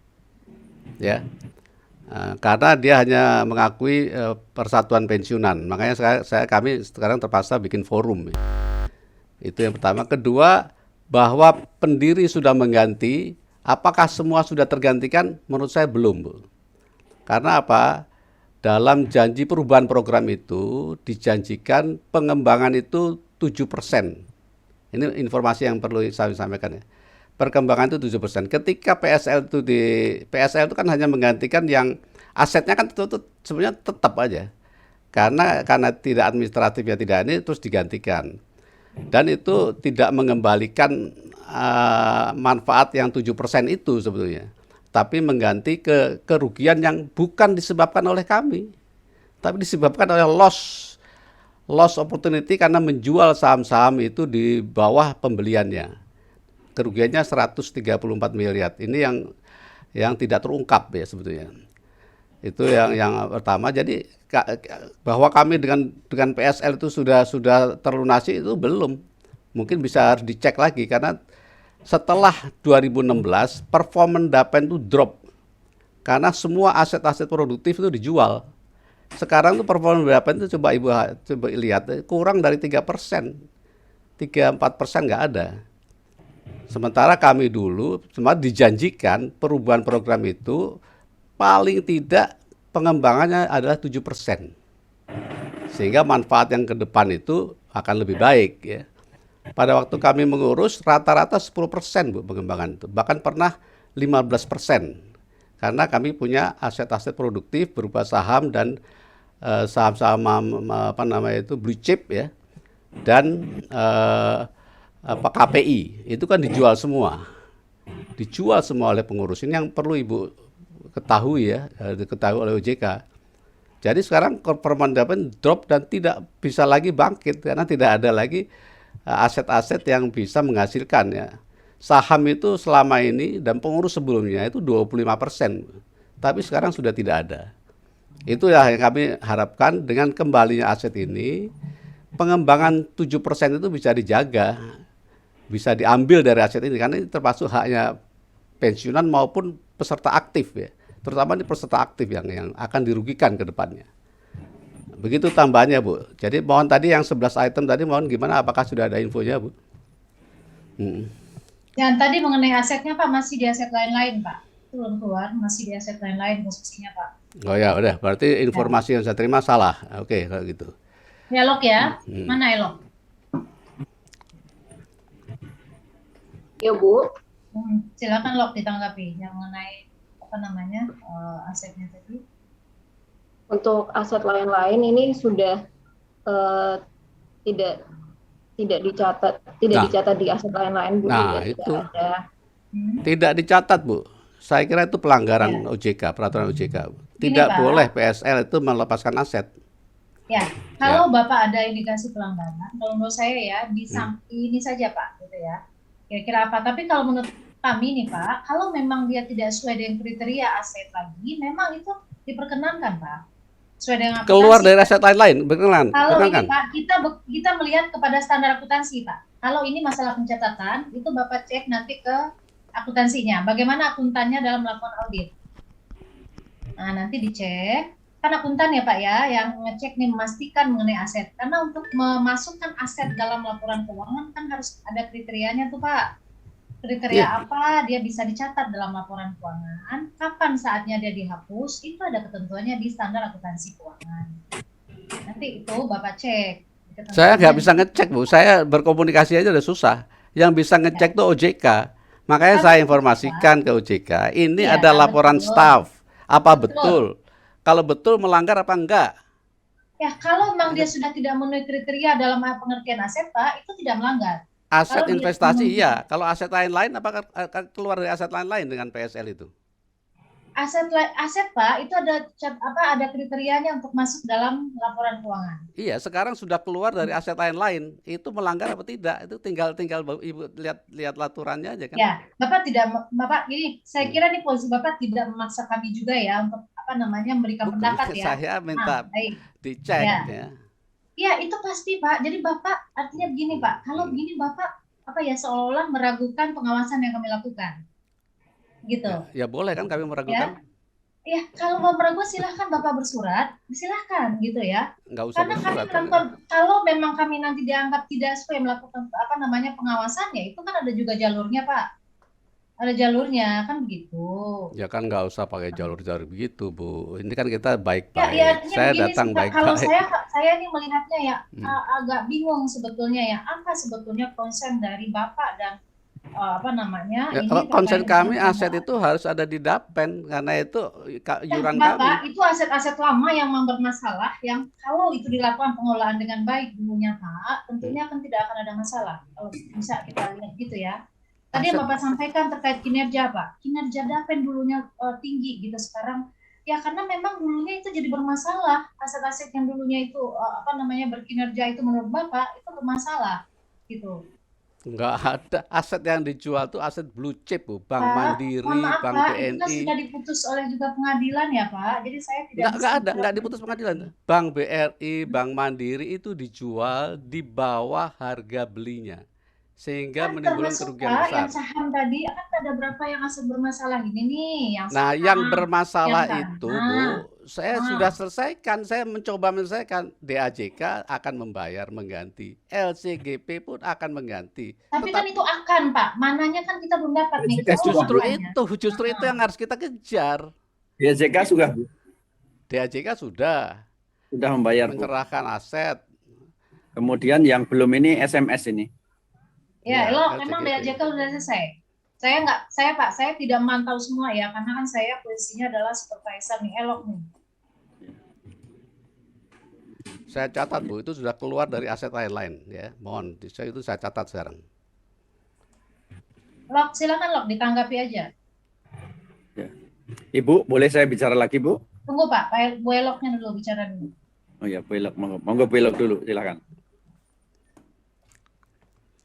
ya, karena dia hanya mengakui persatuan pensiunan. Makanya kami sekarang terpaksa bikin forum. Itu yang pertama. Kedua, bahwa pendiri sudah mengganti. Apakah semua sudah tergantikan? Menurut saya belum, Bu. Karena apa? Dalam janji perubahan program itu dijanjikan pengembangan itu 7%. Ini informasi yang perlu saya sampaikan ya. Perkembangan itu 7%. Ketika PSL itu kan hanya menggantikan yang asetnya kan sebenarnya tetap aja. Karena tidak administratifnya tidak ini terus digantikan. Dan itu tidak mengembalikan manfaat yang 7% itu sebetulnya. Tapi mengganti kerugian yang bukan disebabkan oleh kami, tapi disebabkan oleh loss opportunity karena menjual saham-saham itu di bawah pembeliannya. Kerugiannya 134 miliar. Ini yang tidak terungkap ya sebetulnya. Itu yang pertama. Jadi bahwa kami dengan PSL itu sudah terlunasi itu belum. Mungkin bisa harus dicek lagi karena setelah 2016 performance Dapen itu drop karena semua aset-aset produktif itu dijual. Sekarang tuh performance Dapen itu coba lihat kurang dari 3%, 3-4% nggak ada. Sementara kami dulu sempat dijanjikan perubahan program itu paling tidak pengembangannya adalah 7%. Sehingga manfaat yang ke depan itu akan lebih baik ya. Pada waktu kami mengurus rata-rata 10% Bu pengembangan itu. Bahkan pernah 15%. Karena kami punya aset-aset produktif berupa saham dan saham-saham blue chip ya. Dan KPI itu kan dijual semua. Dijual semua oleh pengurus. Ini yang perlu Ibu ketahui ya, diketahui oleh OJK. Jadi sekarang performa Dapen drop dan tidak bisa lagi bangkit karena tidak ada lagi aset-aset yang bisa menghasilkan ya. Saham itu selama ini dan pengurus sebelumnya itu 25%. Tapi sekarang sudah tidak ada. Itu ya yang kami harapkan dengan kembalinya aset ini, pengembangan 7% itu bisa dijaga. Bisa diambil dari aset ini karena ini termasuk haknya pensiunan maupun peserta aktif ya. Terutama di peserta aktif yang akan dirugikan ke depannya. Begitu tambahannya Bu. Jadi mohon tadi yang 11 item tadi mohon gimana, apakah sudah ada infonya Bu? Yang tadi mengenai asetnya Pak masih di aset lain-lain Pak. Itu belum keluar, masih di aset lain-lain posisinya Pak. Oh ya udah, berarti informasi yang saya terima salah. Oke kalau gitu. Elok ya, mana Elok? Ya Bu. Silakan Lok ditanggapi yang mengenai asetnya tadi. Untuk aset lain-lain ini sudah tidak dicatat, dicatat di aset lain-lain Bu. Nah itu tidak dicatat Bu. Saya kira itu pelanggaran OJK, peraturan OJK. Tidak boleh PSL itu melepaskan aset. Ya, kalau Bapak ada indikasi pelanggaran, kalau menurut saya ya ini saja Pak, gitu ya. Kira-kira apa? Tapi kalau menurut kami nih Pak, kalau memang dia tidak sesuai dengan kriteria aset lagi, memang itu diperkenankan Pak. Sesuai dengan akuntansi. Keluar dari aset lain-lain, berkenan. Kalau ini Pak, kita melihat kepada standar akuntansi Pak. Kalau ini masalah pencatatan, itu Bapak cek nanti ke akuntansinya. Bagaimana akuntannya dalam melakukan audit. Nah, nanti dicek. Kan akuntan ya Pak ya, yang ngecek nih memastikan mengenai aset. Karena untuk memasukkan aset dalam laporan keuangan kan harus ada kriterianya tuh Pak. Kriteria apa dia bisa dicatat dalam laporan keuangan, kapan saatnya dia dihapus, itu ada ketentuannya di standar akuntansi keuangan. Nanti itu Bapak cek. Saya nggak bisa ngecek Bu, saya berkomunikasi aja udah susah. Yang bisa ngecek tuh OJK. Makanya saya informasikan ke OJK, ini ada laporan staff. Apa betul? Kalau betul melanggar apa enggak? Ya, kalau memang dia sudah tidak memenuhi kriteria dalam pengertian aset, Pak, itu tidak melanggar. Aset investasi iya. Kalau aset lain-lain apakah keluar dari aset lain-lain dengan PSL itu? Aset Pak, itu ada kriterianya untuk masuk dalam laporan keuangan. Iya, sekarang sudah keluar dari aset lain-lain. Itu melanggar apa tidak? Itu tinggal Ibu lihat laturannya aja kan. Ya, Bapak gini, saya kira nih posisi Bapak tidak memaksa kami juga ya untuk memberikan pendapat ya. Saya minta dicek ya. Ya, itu pasti Pak. Jadi Bapak artinya begini Pak, kalau begini Bapak seolah-olah meragukan pengawasan yang kami lakukan. Gitu. Ya boleh kan kami meragukan. Ya, kalau mau meragukan silahkan Bapak bersurat, silahkan gitu ya. Nggak usah karena bersurat. Kalau memang kami nanti dianggap tidak sesuai melakukan pengawasannya, itu kan ada juga jalurnya Pak. ada jalurnya kan begitu. Ya kan nggak usah pakai jalur-jalur begitu, Bu. Ini kan kita Ya, ya baik-baik. artinya Saya begini sih datang Pak, kalau baik-baik. saya ini melihatnya ya Hmm. agak bingung sebetulnya ya, apa sebetulnya konsen dari Bapak dan apa namanya Ya, kalau ini konsen terkait dengan kami aset itu harus ada di Dapen karena itu ya iuran kami. Bapak itu aset-aset lama yang bermasalah yang kalau itu dilakukan pengelolaan dengan baik dulunya Pak, Hmm. tentunya kan tidak akan ada masalah. Kalau bisa kita lihat gitu ya. Tadi yang Aset Bapak sampaikan terkait kinerja Pak, kinerja Dapen dulunya tinggi gitu sekarang. Ya karena memang dulunya itu jadi bermasalah, aset-aset yang dulunya itu apa namanya berkinerja itu menurut Bapak itu bermasalah gitu. nggak ada aset yang dijual tuh aset blue chip, Bu. Bank Pak, mohon Mandiri, maaf Bank Pak, itu kan BNI. sudah diputus oleh juga pengadilan ya Pak. Jadi saya tidak bisa Nggak ada, bicara nggak diputus pengadilan. pribadi. Bank BRI, Bank Mandiri itu dijual di bawah harga belinya, sehingga Kan menimbulkan termasuk kerugian Pak yang besar. saham tadi, kan ada berapa yang aset bermasalah ini nih, yang Nah, yang saham, yang bermasalah itu, tanah. Bu, saya sudah Ah, selesaikan. Saya mencoba menyelesaikan. DAJK akan membayar, mengganti. LCGP pun akan mengganti. tapi kan itu Tetapi akan Pak, mananya kan kita belum dapat nih, BJK kalau sudah, Bu. mananya. justru itu yang Ah, harus kita kejar. BJK sudah, Bu. DAJK sudah Sudah membayar, Bu. menyerahkan aset. Kemudian yang belum ini SMS ini. ya, Ya, elok, memang LCGP. DAJK sudah selesai. Saya Pak, saya tidak memantau semua ya, karena kan saya posisinya adalah supervisor nih, elok nih. Saya catat, Bu, itu sudah keluar dari aset lain-lain ya. Mohon, itu saya catat sekarang. Lok, silakan Lok, ditanggapi aja. Ya. Ibu, boleh saya bicara lagi, Bu? Tunggu Pak, Bu Eloknya dulu bicara dulu. Oh ya, belok, monggo belok dulu, silakan.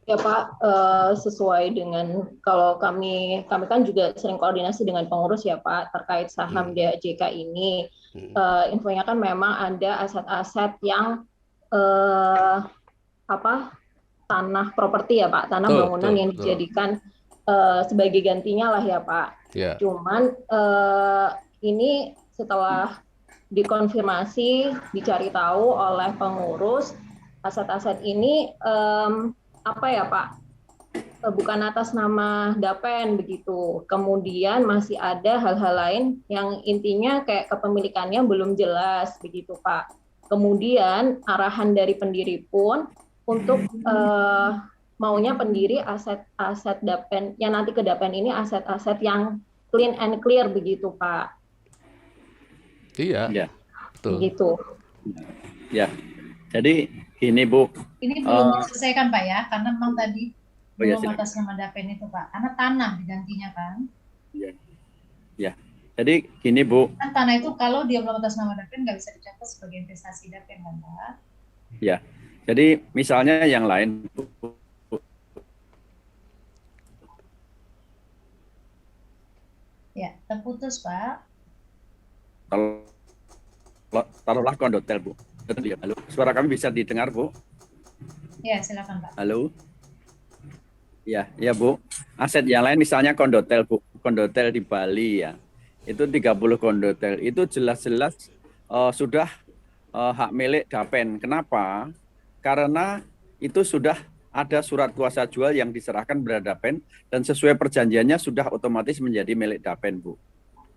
Ya Pak, sesuai dengan kalau kami kan juga sering koordinasi dengan pengurus ya Pak terkait saham DAJK ini. Infonya kan memang ada aset-aset yang tanah properti ya Pak, tanah bangunan yang dijadikan sebagai gantinya lah ya Pak. Ya. Cuman ini setelah dikonfirmasi, dicari tahu oleh pengurus, aset-aset ini apa ya Pak, bukan atas nama Dapen begitu. Kemudian masih ada hal-hal lain yang intinya kayak kepemilikannya belum jelas begitu Pak. Kemudian arahan dari pendiri pun untuk maunya pendiri aset-aset Dapen yang nanti ke Dapen ini aset-aset yang clean and clear begitu Pak. Iya. Ya. Betul. Begitu. Ya. Jadi ini Bu. Ini belum diselesaikan Pak ya, karena memang tadi belum ya, atas nama Dapen itu Pak, karena tanah digantinya kan. Iya. Ya. Jadi gini Bu. Kan tanah itu kalau dia belum atas nama Dapen nggak bisa dicatat sebagai investasi Dapen kan Pak. Ya. Jadi misalnya yang lain Bu. Ya, terputus Pak. Taruhlah kondotel Bu. Halo, suara kami bisa didengar Bu? Ya, silakan Pak. Halo. Ya Bu. Aset yang lain misalnya kondotel Bu, kondotel di Bali ya. Itu 30 kondotel. Itu jelas-jelas sudah hak milik Dapen. Kenapa? Karena itu sudah ada surat kuasa jual yang diserahkan kepada Dapen dan sesuai perjanjiannya sudah otomatis menjadi milik Dapen Bu.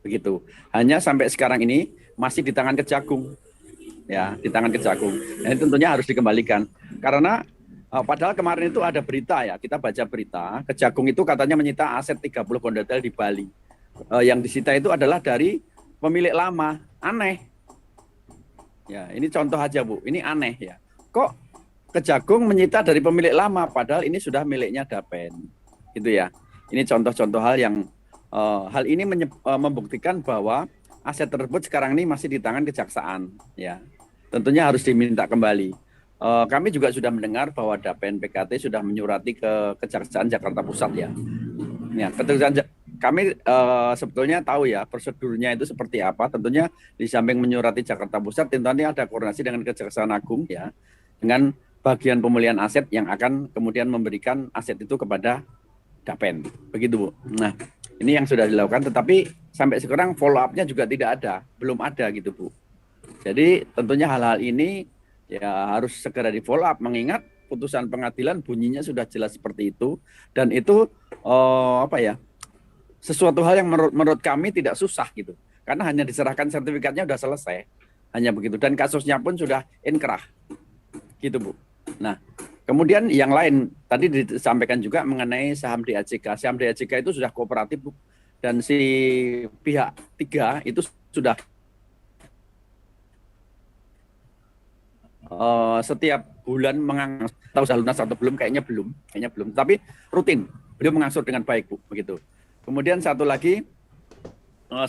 Begitu. Hanya sampai sekarang ini masih di tangan Kejagung. Ya, di tangan Kejagung. Nah, ini tentunya harus dikembalikan. Karena padahal kemarin itu ada berita ya, kita baca berita, Kejagung itu katanya menyita aset 30 kondotel di Bali. Yang disita itu adalah dari pemilik lama. Aneh. Ya, ini contoh aja Bu, ini aneh ya. Kok Kejagung menyita dari pemilik lama, padahal ini sudah miliknya Dapen. Gitu ya. Ini contoh-contoh hal yang hal ini membuktikan bahwa aset tersebut sekarang ini masih di tangan kejaksaan. Ya, tentunya harus diminta kembali. Kami juga sudah mendengar bahwa Dapen PKT sudah menyurati ke Kejaksaan Jakarta Pusat ya. Ya, kami sebetulnya tahu ya prosedurnya itu seperti apa. Tentunya di samping menyurati Jakarta Pusat, tentunya ada koordinasi dengan Kejaksaan Agung ya, dengan bagian pemulihan aset yang akan kemudian memberikan aset itu kepada Dapen. Begitu Bu. Nah, ini yang sudah dilakukan, tetapi sampai sekarang follow up-nya juga tidak ada, belum ada gitu Bu. Jadi tentunya hal-hal ini ya harus segera di follow up, mengingat putusan pengadilan bunyinya sudah jelas seperti itu, dan itu sesuatu hal yang menurut kami tidak susah gitu. Karena hanya diserahkan sertifikatnya udah selesai. Hanya begitu. Dan kasusnya pun sudah inkrah. Gitu, Bu. Nah, kemudian yang lain tadi disampaikan juga mengenai saham DACK. Saham DACK itu sudah kooperatif, Bu. Dan si pihak 3 itu sudah setiap bulan tahu sudah lunas atau belum, kayaknya belum, tapi rutin beliau mengangsur dengan baik, Bu, begitu. Kemudian satu lagi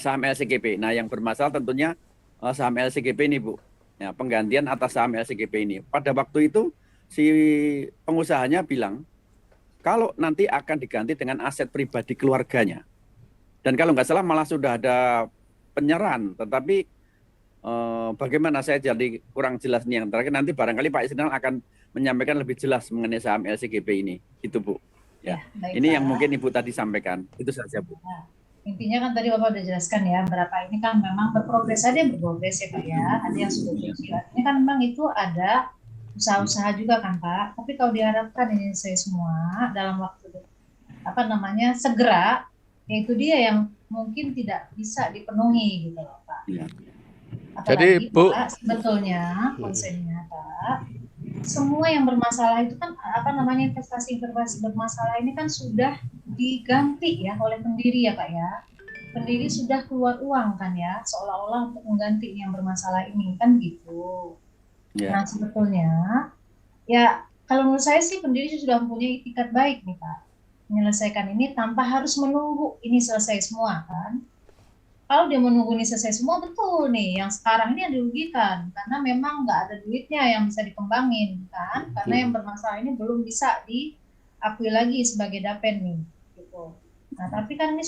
saham LCGP. Nah, yang bermasalah tentunya saham LCGP ini, Bu. Ya, penggantian atas saham LCGP ini. Pada waktu itu si pengusahanya bilang kalau nanti akan diganti dengan aset pribadi keluarganya. Dan kalau nggak salah malah sudah ada penyerahan, tetapi bagaimana saya jadi kurang jelas nih yang terakhir, nanti barangkali Pak Isnal akan menyampaikan lebih jelas mengenai saham LCGP ini, itu, Bu. Ya, baik, ini Pak. yang mungkin Ibu tadi sampaikan, itu saja, Bu. Nah, intinya kan tadi Bapak udah jelaskan ya, berapa ini kan memang berprogres, ada yang berprogres ya Pak ya, ada yang sudah berhasil. Ini kan memang itu ada usaha-usaha juga kan Pak, tapi kalau diharapkan ini saya semua dalam waktu segera, yaitu dia yang mungkin tidak bisa dipenuhi gitu loh Pak. Ya. Apalagi, Jadi, Bu, Pak, sebetulnya konsennya Pak, semua yang bermasalah itu kan investasi bermasalah ini kan sudah diganti ya oleh pendiri ya Pak ya. Pendiri sudah keluar uang kan ya, seolah-olah untuk mengganti yang bermasalah ini kan gitu. Ya. Nah sebetulnya ya kalau menurut saya sih pendiri sudah mempunyai itikat baik nih Pak, menyelesaikan ini tanpa harus menunggu ini selesai semua kan. Kalau dia menunggu ini selesai semua, betul nih, yang sekarang ini yang dirugikan, karena memang nggak ada duitnya yang bisa dikembangin, kan? Karena yang bermasalah ini belum bisa diakui lagi sebagai dapen nih, gitu. Nah, tapi kan ini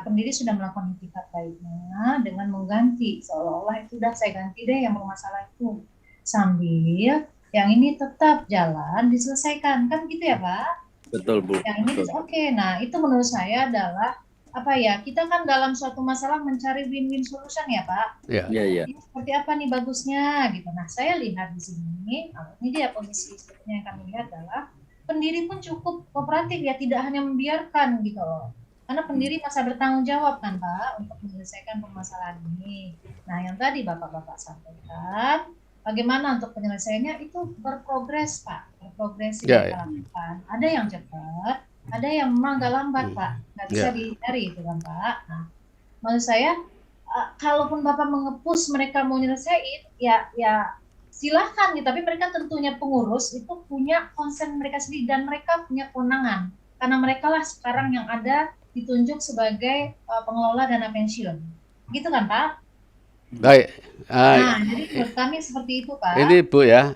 pendiri sudah melakukan itikat baiknya dengan mengganti, seolah-olah itu udah saya ganti deh yang bermasalah itu, sambil yang ini tetap jalan diselesaikan, kan gitu ya Pak? Betul, Bu. Yang ini oke. Nah, itu menurut saya adalah kita kan dalam suatu masalah mencari win-win solution ya Pak. Iya. Ini seperti apa nih bagusnya gitu. Nah saya lihat di sini, ini dia posisi sebetulnya yang kami lihat adalah pendiri pun cukup kooperatif ya, tidak hanya membiarkan gitu loh. Karena pendiri masa bertanggung jawab kan Pak untuk menyelesaikan permasalahan ini. Nah yang tadi Bapak-Bapak sampaikan, bagaimana untuk penyelesaiannya itu berprogres Pak, berprogres lakukan. Ada yang cepat, ada yang memang agak lambat Pak, nggak bisa dihindari itu kan Pak. Nah, maksud saya, kalaupun Bapak mengepus mereka mau nyelesain, ya silahkan gitu. Tapi mereka tentunya pengurus itu punya konsen mereka sendiri dan mereka punya kewenangan. Karena mereka lah sekarang yang ada ditunjuk sebagai pengelola dana pensiun, gitu kan Pak? Baik. Nah, jadi menurut kami seperti itu Pak. Ini Bu ya,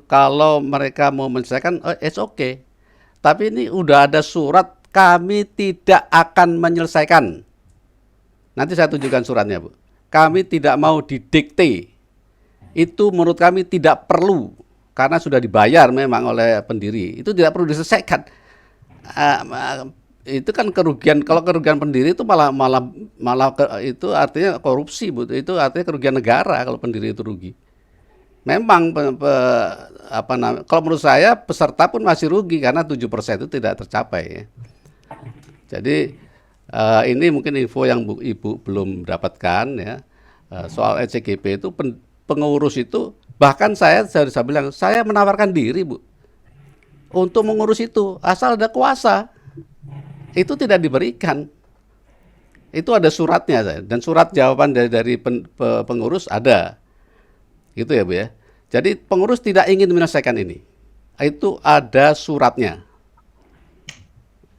kalau mereka mau menyelesaikan, it's okay. Tapi ini udah ada surat, kami tidak akan menyelesaikan. Nanti saya tunjukkan suratnya, Bu. Kami tidak mau didikte. Itu menurut kami tidak perlu, karena sudah dibayar memang oleh pendiri. Itu tidak perlu diselesaikan. Itu kan kerugian. Kalau kerugian pendiri itu malah itu artinya korupsi, Bu. Itu artinya kerugian negara kalau pendiri itu rugi. Memang kalau menurut saya peserta pun masih rugi karena 7% itu tidak tercapai ya. Jadi ini mungkin info yang Ibu belum dapatkan ya. Soal LCGP itu pengurus itu, bahkan saya bilang saya menawarkan diri Bu untuk mengurus itu asal ada kuasa. Itu tidak diberikan. Itu ada suratnya dan surat jawaban dari pengurus ada. Gitu ya Bu ya. Jadi pengurus tidak ingin menyelesaikan ini. Itu ada suratnya.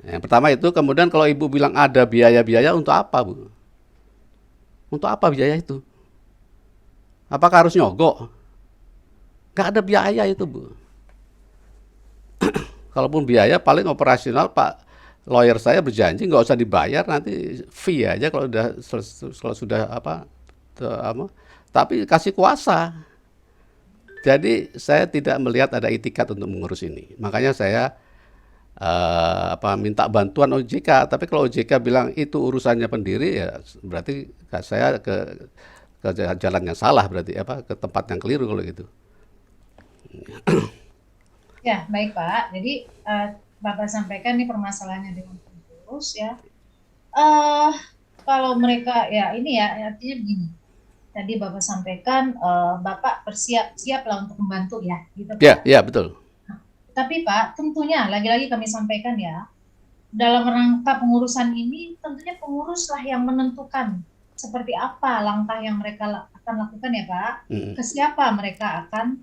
Yang pertama itu, kemudian kalau Ibu bilang ada biaya-biaya, untuk apa Bu? Untuk apa biaya itu? Apakah harus nyogok? Nggak ada biaya itu Bu. Kalaupun biaya paling operasional, Pak lawyer saya berjanji nggak usah dibayar, nanti fee aja kalau sudah tapi kasih kuasa. Jadi saya tidak melihat ada itikat untuk mengurus ini. Makanya saya minta bantuan OJK. Tapi kalau OJK bilang itu urusannya pendiri, ya berarti saya ke jalan yang salah, berarti ke tempat yang keliru kalau gitu. Ya baik Pak. Jadi Bapak sampaikan nih permasalahannya dengan pengurus ya. eh kalau mereka ya ini ya artinya begini. Tadi Bapak sampaikan Bapak bersiap-siap lah untuk membantu ya, gitu Ya, Pak. ya betul. Tapi Pak, tentunya lagi-lagi kami sampaikan ya, dalam rangka pengurusan ini tentunya pengurus lah yang menentukan seperti apa langkah yang mereka akan lakukan ya Pak, ke siapa mereka akan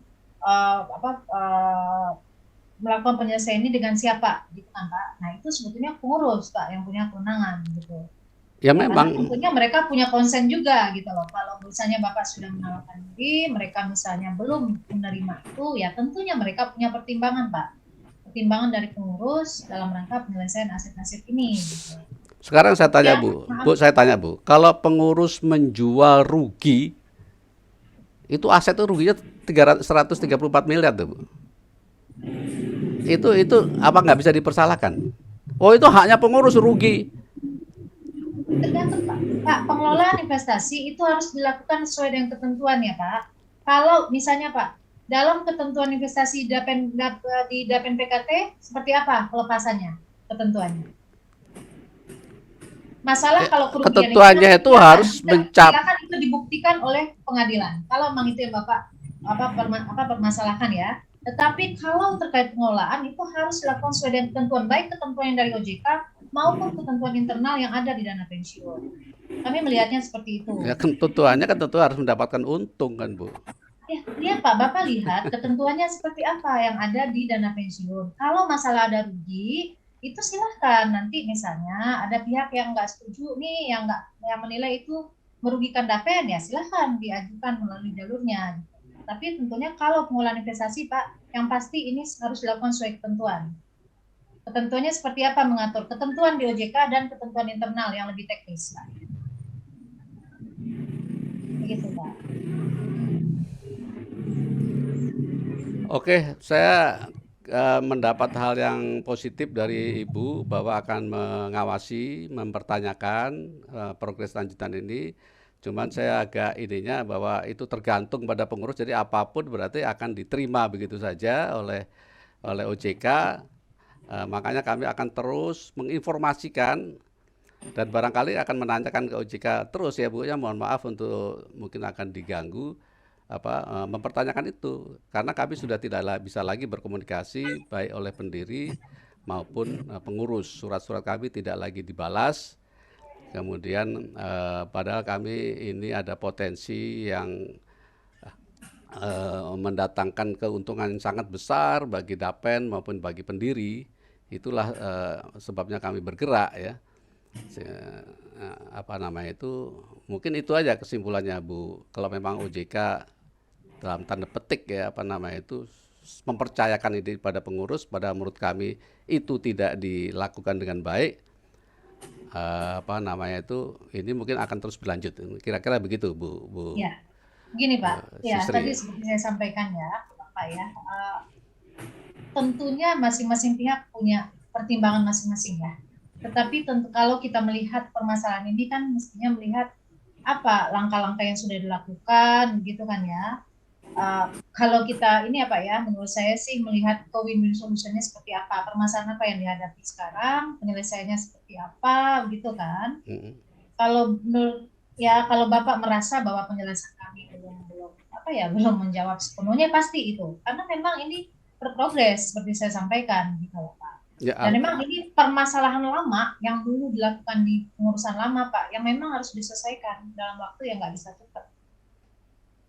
melakukan penyelesaian ini dengan siapa gitu kan Pak. Nah itu sebetulnya pengurus Pak yang punya kewenangan gitu. Ya Ya, karena memang. tentunya mereka punya konsen juga gitu loh. Kalau misalnya Bapak sudah menawarkan diri, mereka misalnya belum menerima itu, ya tentunya mereka punya pertimbangan Pak. Pertimbangan dari pengurus dalam rangka penyelesaian aset-aset ini. Gitu. Sekarang saya tanya Ya, Bu, maaf. Bu saya tanya Bu, kalau pengurus menjual rugi, itu aset itu ruginya 134 miliar tuh Bu. Itu apa nggak bisa dipersalahkan? Oh itu haknya pengurus rugi. Tergantung Pak. Pak, pengelolaan investasi itu harus dilakukan sesuai dengan ketentuan ya Pak. Kalau misalnya Pak, dalam ketentuan investasi di Dapen PKT seperti apa pelepasannya ketentuannya? Masalah kalau kerugian Ketentuannya itu harus silakan itu dibuktikan oleh pengadilan. Kalau memang itu yang Bapak permasalahkan ya. Tetapi kalau terkait pengelolaan itu harus dilakukan sesuai dengan ketentuan, baik ketentuan yang dari OJK maupun ketentuan internal yang ada di dana pensiun. Kami melihatnya seperti itu. Ya ketentuannya kan tentu harus mendapatkan untung kan Bu. Ya Pak, Bapak lihat ketentuannya seperti apa yang ada di dana pensiun. Kalau masalah ada rugi, itu silahkan nanti misalnya ada pihak yang nggak setuju nih, yang menilai itu merugikan Dapen, ya silahkan diajukan melalui jalurnya. Tapi tentunya kalau pengelolaan investasi Pak, yang pasti ini harus dilakukan sesuai ketentuan. Ketentuannya seperti apa mengatur? Ketentuan di OJK dan ketentuan internal yang lebih teknis Pak. Begitu Pak. Oke, saya mendapat hal yang positif dari Ibu bahwa akan mengawasi, mempertanyakan progres lanjutan ini. Cuman saya agak ininya bahwa itu tergantung pada pengurus, jadi apapun berarti akan diterima begitu saja oleh OJK. Makanya kami akan terus menginformasikan dan barangkali akan menanyakan ke OJK terus ya Bu ya, mohon maaf untuk mungkin akan diganggu mempertanyakan itu karena kami sudah tidak bisa lagi berkomunikasi baik oleh pendiri maupun pengurus. Surat-surat kami tidak lagi dibalas. Kemudian padahal kami ini ada potensi yang mendatangkan keuntungan yang sangat besar bagi Dapen maupun bagi pendiri. Itulah sebabnya kami bergerak ya. Mungkin itu aja kesimpulannya Bu. Kalau memang OJK dalam tanda petik ya mempercayakan ini pada pengurus, pada menurut kami itu tidak dilakukan dengan baik, ini mungkin akan terus berlanjut. Kira-kira begitu Bu. Ya, begini Pak. Ya, Sisri. tadi seperti saya sampaikan ya, Bapak ya. Tentunya masing-masing pihak punya pertimbangan masing-masing ya. Tetapi tentu kalau kita melihat permasalahan ini kan mestinya melihat apa langkah-langkah yang sudah dilakukan gitu kan ya. Kalau kita ini menurut saya sih melihat win-win solutionnya seperti apa, permasalahan apa yang dihadapi sekarang, penyelesaiannya seperti apa gitu kan. Kalau kalau Bapak merasa bahwa penjelasan kami belum menjawab sepenuhnya, pasti itu karena memang ini berprogres seperti saya sampaikan gitu Pak. Ya, dan memang ini permasalahan lama yang dulu dilakukan di pengurusan lama Pak, yang memang harus diselesaikan dalam waktu yang nggak bisa cepat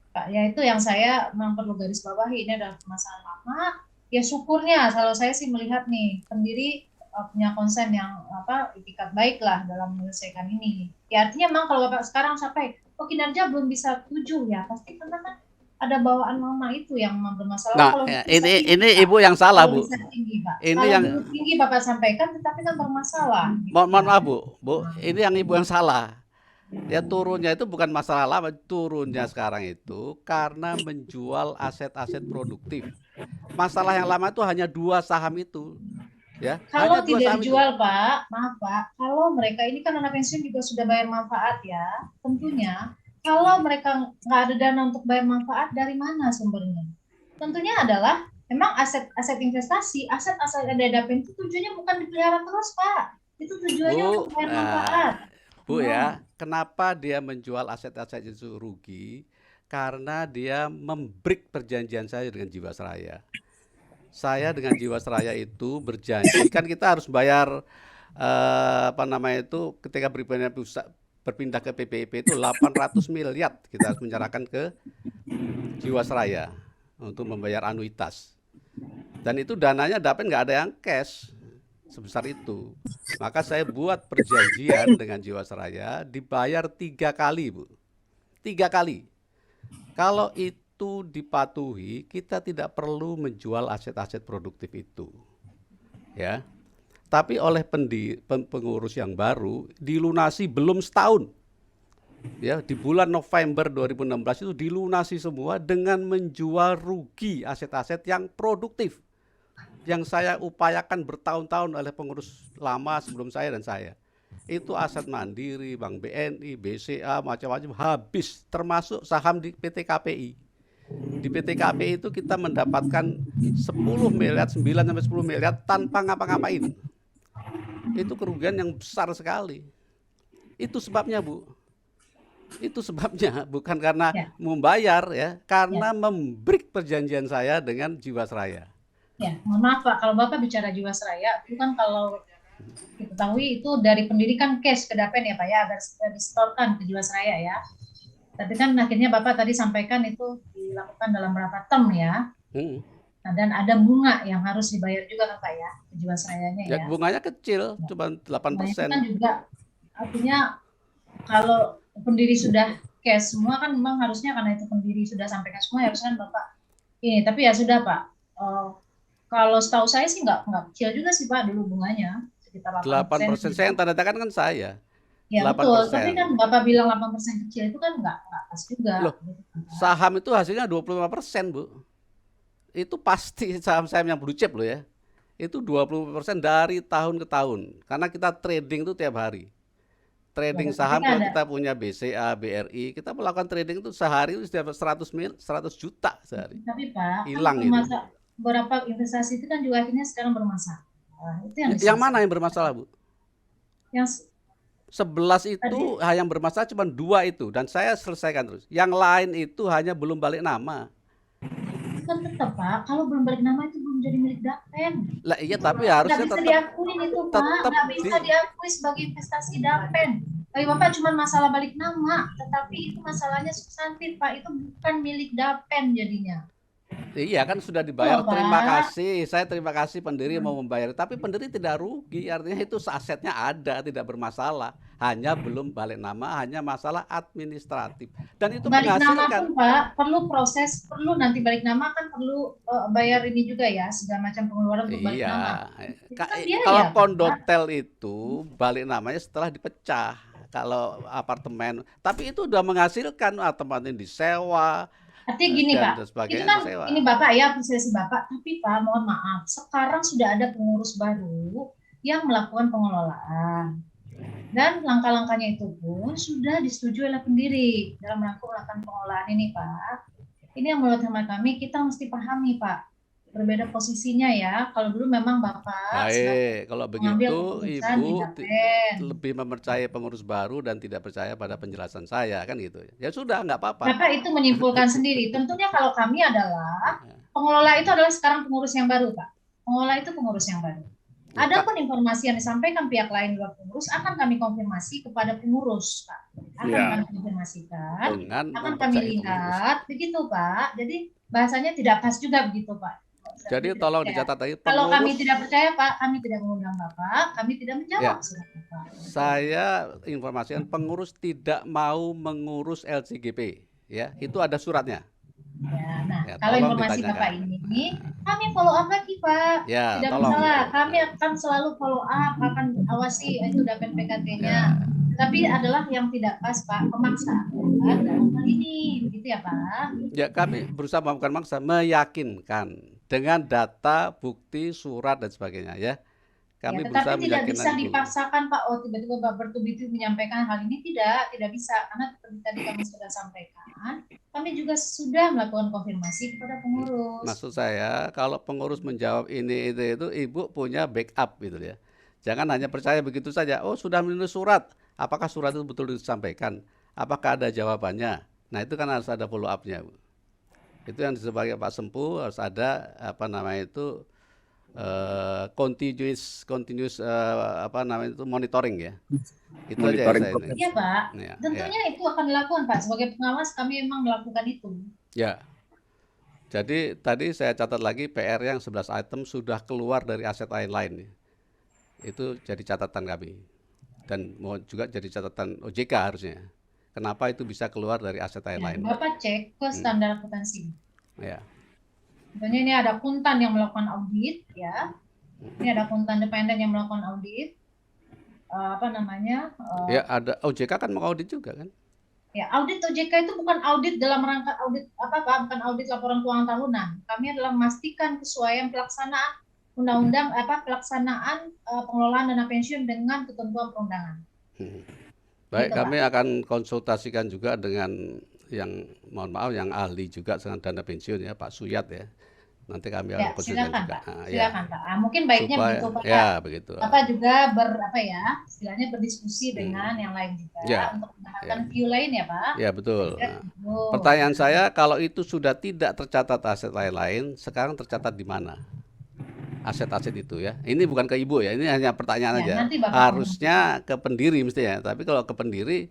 Pak. Ya itu yang saya memang perlu garis bawahi, ini adalah permasalahan lama. Ya syukurnya kalau saya sih melihat nih pendiri punya konsen yang itikat baik lah dalam menyelesaikan ini. Ya artinya memang kalau Bapak sekarang sampai kinerja belum bisa 7 ya pasti karena kan ada bawaan lama itu yang bermasalah. Nah, ini Ibu yang salah Bu. Tinggi, Pak. Ini kalau yang tinggi Bapak sampaikan, tetapi kan bermasalah. Mohon maaf Bu, ini yang Ibu yang salah. Ya turunnya itu bukan masalah lama, turunnya sekarang itu karena menjual aset-aset produktif. Masalah yang lama itu hanya 2 saham itu. Ya, kalau tidak dijual Pak, maaf Pak, kalau mereka ini kan dana pensiun juga sudah bayar manfaat ya, tentunya. Kalau mereka nggak ada dana untuk bayar manfaat, dari mana sumbernya? Tentunya adalah memang aset investasi, aset dana pensiun tujuannya bukan dipelihara terus Pak. Itu tujuannya Bu, untuk bayar manfaat. Bu Oh, ya, kenapa dia menjual aset-aset itu rugi? Karena dia membreak perjanjian saya dengan Jiwasraya. Saya dengan Jiwasraya itu berjanji, kan kita harus bayar apa namanya itu ketika berpindah ke PPIP itu 800 miliar kita harus menyerahkan ke Jiwasraya untuk membayar anuitas. Dan itu dananya dapat nggak ada yang cash sebesar itu. Maka saya buat perjanjian dengan Jiwasraya dibayar 3 kali, Bu. 3 kali. Kalau itu dipatuhi, kita tidak perlu menjual aset-aset produktif itu. Ya. Tapi oleh pengurus yang baru dilunasi belum setahun. Ya, di bulan November 2016 itu dilunasi semua dengan menjual rugi aset-aset yang produktif yang saya upayakan bertahun-tahun oleh pengurus lama sebelum saya dan saya. Itu aset Mandiri, Bank BNI, BCA, macam-macam habis, termasuk saham di PT KPI. Di PT KPI itu kita mendapatkan 10 miliar, 9 sampai 10 miliar tanpa ngapa-ngapain. Itu kerugian yang besar sekali. Itu sebabnya, Bu. Itu sebabnya, bukan karena ya, membayar ya, karena ya, membreak perjanjian saya dengan Jiwasraya. ya. Mohon maaf Pak, kalau Bapak bicara Jiwasraya, itu kan kalau diketahui itu dari pendidikan cash ke Dapen ya Pak ya, agar disetorkan ke Jiwasraya ya. Tapi kan akhirnya Bapak tadi sampaikan itu dilakukan dalam berapa term ya. Nah, dan ada bunga yang harus dibayar juga kan Pak ya, ke Jiwasrayanya Ya, ya. bunganya kecil, Ya. cuma Nah, itu kan 8%. juga artinya kalau pendiri sudah cash semua kan memang harusnya karena itu pendiri sudah sampaikan semua harusnya kan Bapak ini. Tapi ya sudah Pak. Kalau setahu saya sih nggak kecil juga sih Pak dulu bunganya sekitar 8%. 8%. Saya yang tanda tangan kan saya. Ya betul, tapi 8%. kan Bapak bilang 8% kecil itu kan nggak pas juga. Loh, gitu kan, Pak. saham itu hasilnya 25%, Bu. Itu pasti saham-saham yang blue chip loh ya. Itu 20% dari tahun ke tahun. Karena kita trading itu tiap hari. Trading Ya, tapi saham kan kalau ada. kita punya BCA, BRI, kita melakukan trading itu sehari itu dapat 100 juta sehari. Tapi Pak, kan Hilang itu. beberapa investasi itu kan juga akhirnya sekarang bermasalah. Itu yang Yang mana yang bermasalah, Bu? Yang 11 tadi itu yang bermasalah cuma 2 itu dan saya selesaikan terus. Yang lain itu hanya belum balik nama. kan tetap Pak, kalau belum balik nama itu belum jadi milik Dapen. Lah iya tapi Nggak harusnya bisa tetap diakuin itu Pak, tetap nggak bisa diakui sebagai investasi Dapen. Bagi Bapak cuma masalah balik nama, tetapi itu masalahnya substantif Pak, itu bukan milik Dapen jadinya. Iya kan sudah dibayar. Pak. Terima kasih. Saya terima kasih pendiri mau membayar. Tapi pendiri tidak rugi. Artinya itu asetnya ada, tidak bermasalah. Hanya belum balik nama, hanya masalah administratif. Dan itu Balik nama menghasilkan. pun Pak, perlu proses, perlu nanti balik nama kan perlu bayar ini juga ya, segala macam pengeluaran untuk balik nama. Iya. Itu kan biaya Kalau Pak. kondotel itu balik namanya setelah dipecah. Kalau apartemen, tapi itu udah menghasilkan apartemen disewa Artinya gini dan Pak, itu sebagainya kan disewa. ini Bapak ya, apresiasi Bapak, tapi Pak mohon maaf, sekarang sudah ada pengurus baru yang melakukan pengelolaan. Dan langkah-langkahnya itu pun sudah disetujui oleh pendiri dalam rangka melakukan pengelolaan ini Pak. Ini yang menurut hemat kami kita mesti pahami Pak, berbeda posisinya ya. Kalau dulu memang Bapak Baik, kalau mengambil begitu keputusan di Ibu Dapen. lebih mempercayai pengurus baru dan tidak percaya pada penjelasan saya kan gitu. Ya sudah nggak apa-apa. Bapak itu menyimpulkan sendiri. Tentunya kalau kami adalah pengelola itu adalah sekarang pengurus yang baru Pak. Pengelola itu pengurus yang baru. Adapun informasi yang disampaikan pihak lain luar pengurus akan kami konfirmasi kepada pengurus Pak. Akan Ya. kami konfirmasikan, Dengan akan kami mempercayai pengurus. lihat, begitu Pak. Jadi bahasanya tidak pas juga begitu Pak. Jadi Tidak tolong percaya. dicatat lagi Kalau kami pengurus. tidak percaya Pak, kami tidak mengundang Bapak, kami tidak Ya, menjawab surat Bapak. saya informasikan pengurus tidak mau mengurus LCGP. Ya, itu ada suratnya. Ya, nah, Ya, kalau tolong informasi ditanyakan. Bapak ini, kami follow up lagi Pak. Ya, Tidak tolong. masalah, kami akan selalu follow up, akan awasi itu Dapen PKT-nya. Ya. Tapi adalah yang tidak pas Pak, pemaksaan dalam hal ini, begitu ya Pak. Ya, kami berusaha bukan maksa, meyakinkan dengan data, bukti, surat dan sebagainya ya. Kami Ya, berusaha tetapi tidak bisa meyakinkan dulu. dipaksakan Pak. Oh, tiba-tiba Pak bertubi-tubi menyampaikan hal ini tidak bisa karena seperti tadi kami sudah sampaikan, kami juga sudah melakukan konfirmasi kepada pengurus. Maksud saya, kalau pengurus menjawab ini itu Ibu punya backup gitu ya. Jangan hanya percaya begitu saja. Oh, sudah menulis surat. Apakah surat itu betul disampaikan? Apakah ada jawabannya? Nah, itu kan harus ada follow up-nya, Bu. Itu yang sebagai Pak Sempu harus ada apa namanya itu continuous apa namanya itu monitoring ya. Itu aja Monitoring saya proses. ini. Iya Pak, Ya, tentunya itu akan dilakukan Pak. Sebagai pengawas kami memang melakukan itu. ya. Jadi tadi saya catat lagi PR yang 11 item sudah keluar dari aset lain-lain. Itu jadi catatan kami. Dan mau juga jadi catatan OJK harusnya. Kenapa itu bisa keluar dari aset Ya, lain-lain? Bapak cek ke standar akuntansi. Ya. Contohnya ini ada Kuntan yang melakukan audit, ya. Ini ada Kuntan independen yang melakukan audit. Apa namanya? Ya ada OJK kan mengaudit juga kan? Ya, audit OJK itu bukan audit dalam rangka audit apa Pak? Bukan audit laporan keuangan tahunan. Kami adalah memastikan kesesuaian pelaksanaan undang-undang pelaksanaan pengelolaan dana pensiun dengan ketentuan perundangan. Baik, Gitu, kami akan konsultasikan juga dengan yang mohon maaf yang ahli juga dengan dana pensiun ya Pak Suyat ya. Nanti kami akan Ya, konsultasikan silakan juga. Pak. Ah, ya. Silakan Pak. Mungkin baiknya Supaya begitu Pak. ya begitu. Bapak juga istilahnya berdiskusi dengan yang lain juga Ya, untuk mendapatkan view lain ya Pak. Ya betul. Kira-kira Nah, gitu. pertanyaan saya kalau itu sudah tidak tercatat aset lain-lain, sekarang tercatat di mana? Aset-aset itu ya. Ini bukan ke Ibu ya, ini hanya pertanyaan Ya, aja. nanti Bapak Harusnya ke pendiri mestinya. Tapi kalau ke pendiri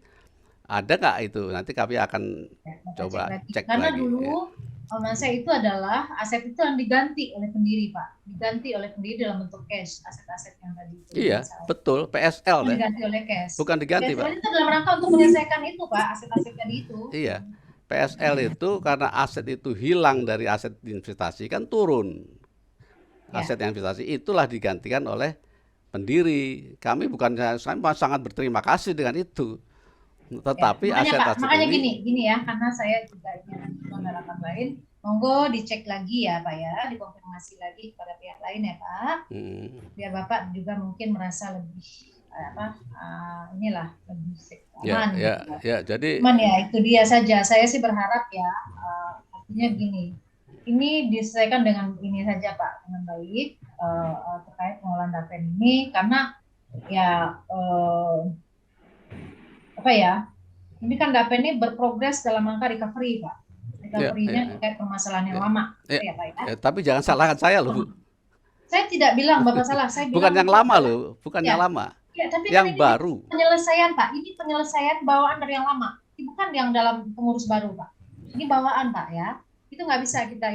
ada nggak itu? Nanti kami akan Ya, Bapak coba lagi. cek Karena lagi. dulu Ya. saya itu adalah aset itu yang diganti oleh pendiri Pak. Diganti oleh pendiri dalam bentuk cash, aset-aset yang tadi itu. Iya, betul. PSL Itu deh. diganti oleh cash. Bukan diganti, PSL Pak. itu dalam rangka untuk menyelesaikan itu Pak, aset-aset tadi itu. Iya. PSL itu karena aset itu hilang dari aset investasi kan turun. Ya. Aset yang investasi itulah digantikan oleh pendiri. Kami bukan sangat berterima kasih dengan itu. Tetapi Ya, aset-aset makanya ini gini ya, karena saya juga ingin menanyakan lain, monggo dicek lagi ya Pak ya, dikonfirmasi lagi kepada pihak lain ya Pak, biar Bapak juga mungkin merasa lebih inilah lebih aman. Ya, jadi Cuman ya itu dia saja, saya sih berharap ya, artinya gini, ini diselesaikan dengan ini saja Pak, dengan baik terkait pengolahan dapen ini, karena ya ini kan dapen ini berprogres dalam rangka recovery Pak, recovery-nya terkait permasalahan yang lama, ya Pak ya. Tapi jangan salahkan saya loh Bu. Saya tidak bilang Bapak salah, saya bilang bukan yang lama loh, bukan yang lama. Ya, tapi yang kan baru. Penyelesaian Pak, ini penyelesaian bawaan dari yang lama, ini bukan yang dalam pengurus baru Pak. Ini bawaan Pak ya, itu nggak bisa kita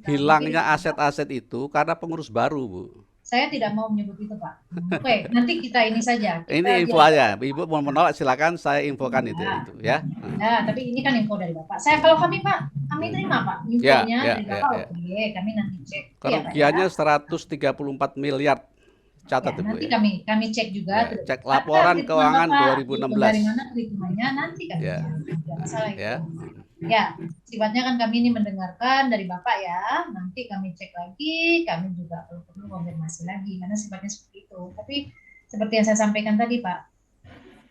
hilangnya aset-aset itu karena pengurus baru Bu. Saya tidak mau menyebut itu Pak. Oke, nanti kita ini saja. Ini info aja, Ibu mau menolak silakan saya infokan itu ya. Ya, tapi ini kan info dari Bapak. Kalau kami Pak, kami terima Pak infonya dari Bapak. Oke, kami nanti cek. Kerugiannya 134 miliar. Catat ya, Bu nanti ya. kami cek juga. Cek laporan keuangan 2016. Dari mana perhitungannya nanti kan. Tidak masalah itu. Ya, sifatnya kan kami ini mendengarkan dari Bapak ya. Nanti kami cek lagi, kami juga perlu konfirmasi lagi karena sifatnya seperti itu. Tapi seperti yang saya sampaikan tadi Pak,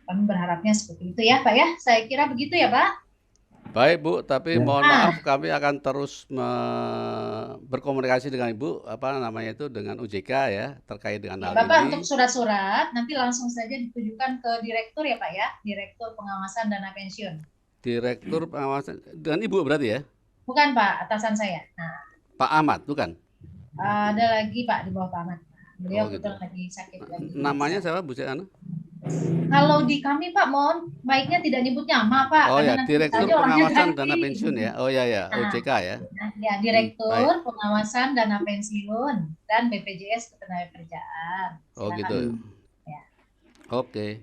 kami berharapnya seperti itu ya Pak ya. Saya kira begitu ya Pak. Baik Bu, tapi mohon maaf kami akan terus berkomunikasi dengan Ibu dengan OJK ya terkait dengan hal Bapak ini. Untuk surat-surat nanti langsung saja ditujukan ke direktur ya Pak ya, Direktur Pengawasan Dana Pensiun. Direktur Pengawasan dengan Ibu berarti ya? Bukan Pak, atasan saya. Nah, Pak Ahmad bukan? Ada lagi Pak di bawah Pak Ahmad. Beliau gitu. lagi sakit lagi. Namanya siapa Bu Ana? Kalau di kami Pak, mohon baiknya tidak nyebut nama Pak. Oh ya, Direktur Pengawasan Dana Pensiun ya. Oh ya, OJK ya. Ya, Direktur Pengawasan Dana Pensiun dan BPJS Ketenagakerjaan. Oh gitu. Ya. Oke.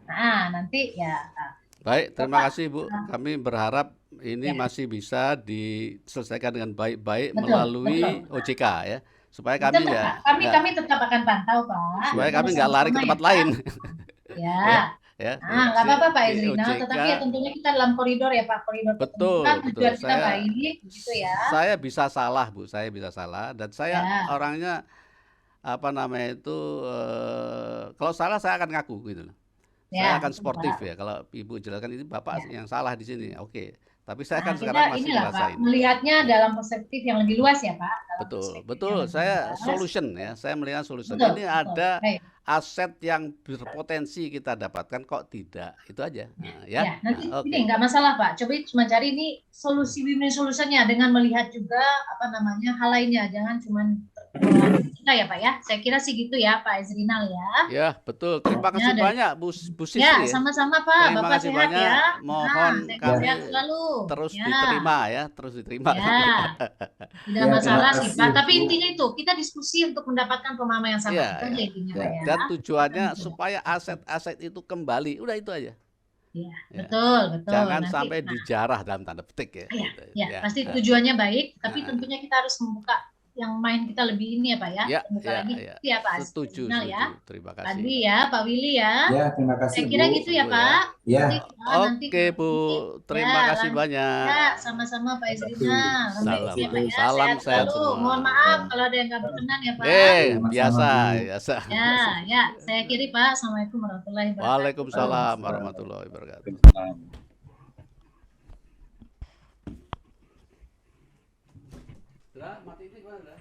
Nah, nanti ya. Baik, terima kasih Bu. Kami berharap ini masih bisa diselesaikan dengan baik-baik melalui OJK ya. Supaya kami kami tetap akan pantau Pak. Supaya kami nggak lari ke tempat lain. Ya. Nggak apa-apa Pak Ezrina, tetapi ya tentunya kita dalam koridor ya Pak, koridor betul. tujuan kita baik gitu ya. Saya bisa salah Bu, saya bisa salah dan saya orangnya kalau salah saya akan ngaku gitu loh. Saya akan sportif ya. Kalau Ibu jelaskan ini Bapak yang salah di sini. Oke. Tapi saya kan Nah, sekarang kita masih inilah Pak, ngerasain. melihatnya dalam perspektif yang lebih luas ya Pak, dalam Betul, perspektif betul. yang lebih Saya luas. solution ya. Saya melihat solution. Betul, Ini betul. ada Baik. aset yang berpotensi kita dapatkan kok tidak. Itu aja. Nah, Ya, ya. nanti Nah, oke. ini nggak masalah Pak. Coba cuma cari ini solusi win-win solutionnya dengan melihat juga apa namanya hal lainnya. Jangan cuma kita ya Pak ya. Saya kira sih gitu ya Pak Ezrinal ya. Ya, betul. Terima Ya, kasih dan banyak Bu Sisi ya ya. sama-sama Pak. Terima Bapak kasih sehat banyak. ya. Mohon Nah, kami sehat selalu. terus Ya, diterima ya, terus diterima. ya. Tidak Ya, terima masalah sih kasih, Pak. Tapi Bu. intinya itu kita diskusi untuk mendapatkan pemahaman yang sama. Iya, Itu aja ya. intinya Ya. Pak ya. Dan Kita tujuannya mencoba. supaya aset-aset itu kembali. Udah itu aja. Iya, Ya. betul, betul. Jangan Nanti, sampai nah, dijarah dalam tanda petik ya. ya, Gitu. ya, Ya. pasti Nah, tujuannya baik, tapi nah. tentunya kita harus membuka yang main kita lebih ini ya Pak ya, Ya, membuka ya, lagi ya. ya Pak Setuju, Azrinal ya, setuju. Terima Pak kasih. Dwi ya, Pak Willy ya. Ya, terima kasih Saya kira Bu. gitu ya Sungguh ya. Pak. Ya, Nanti, nanti Oke kalau Bu, ini, terima ya, kasih banyak. ya, sama-sama Pak Ezrinal. Sampai Salam, ini ya Pak ya, salam sehat sehat selalu. semua. Mohon maaf kalau ada yang nggak berkenan ya Pak. Sama-sama, Biasa, Bu. biasa. Ya, ya, saya kiri Pak. Assalamualaikum warahmatullahi wabarakatuh. Waalaikumsalam warahmatullahi wabarakatuh. Waalaikumsalam. Mati ini gimana?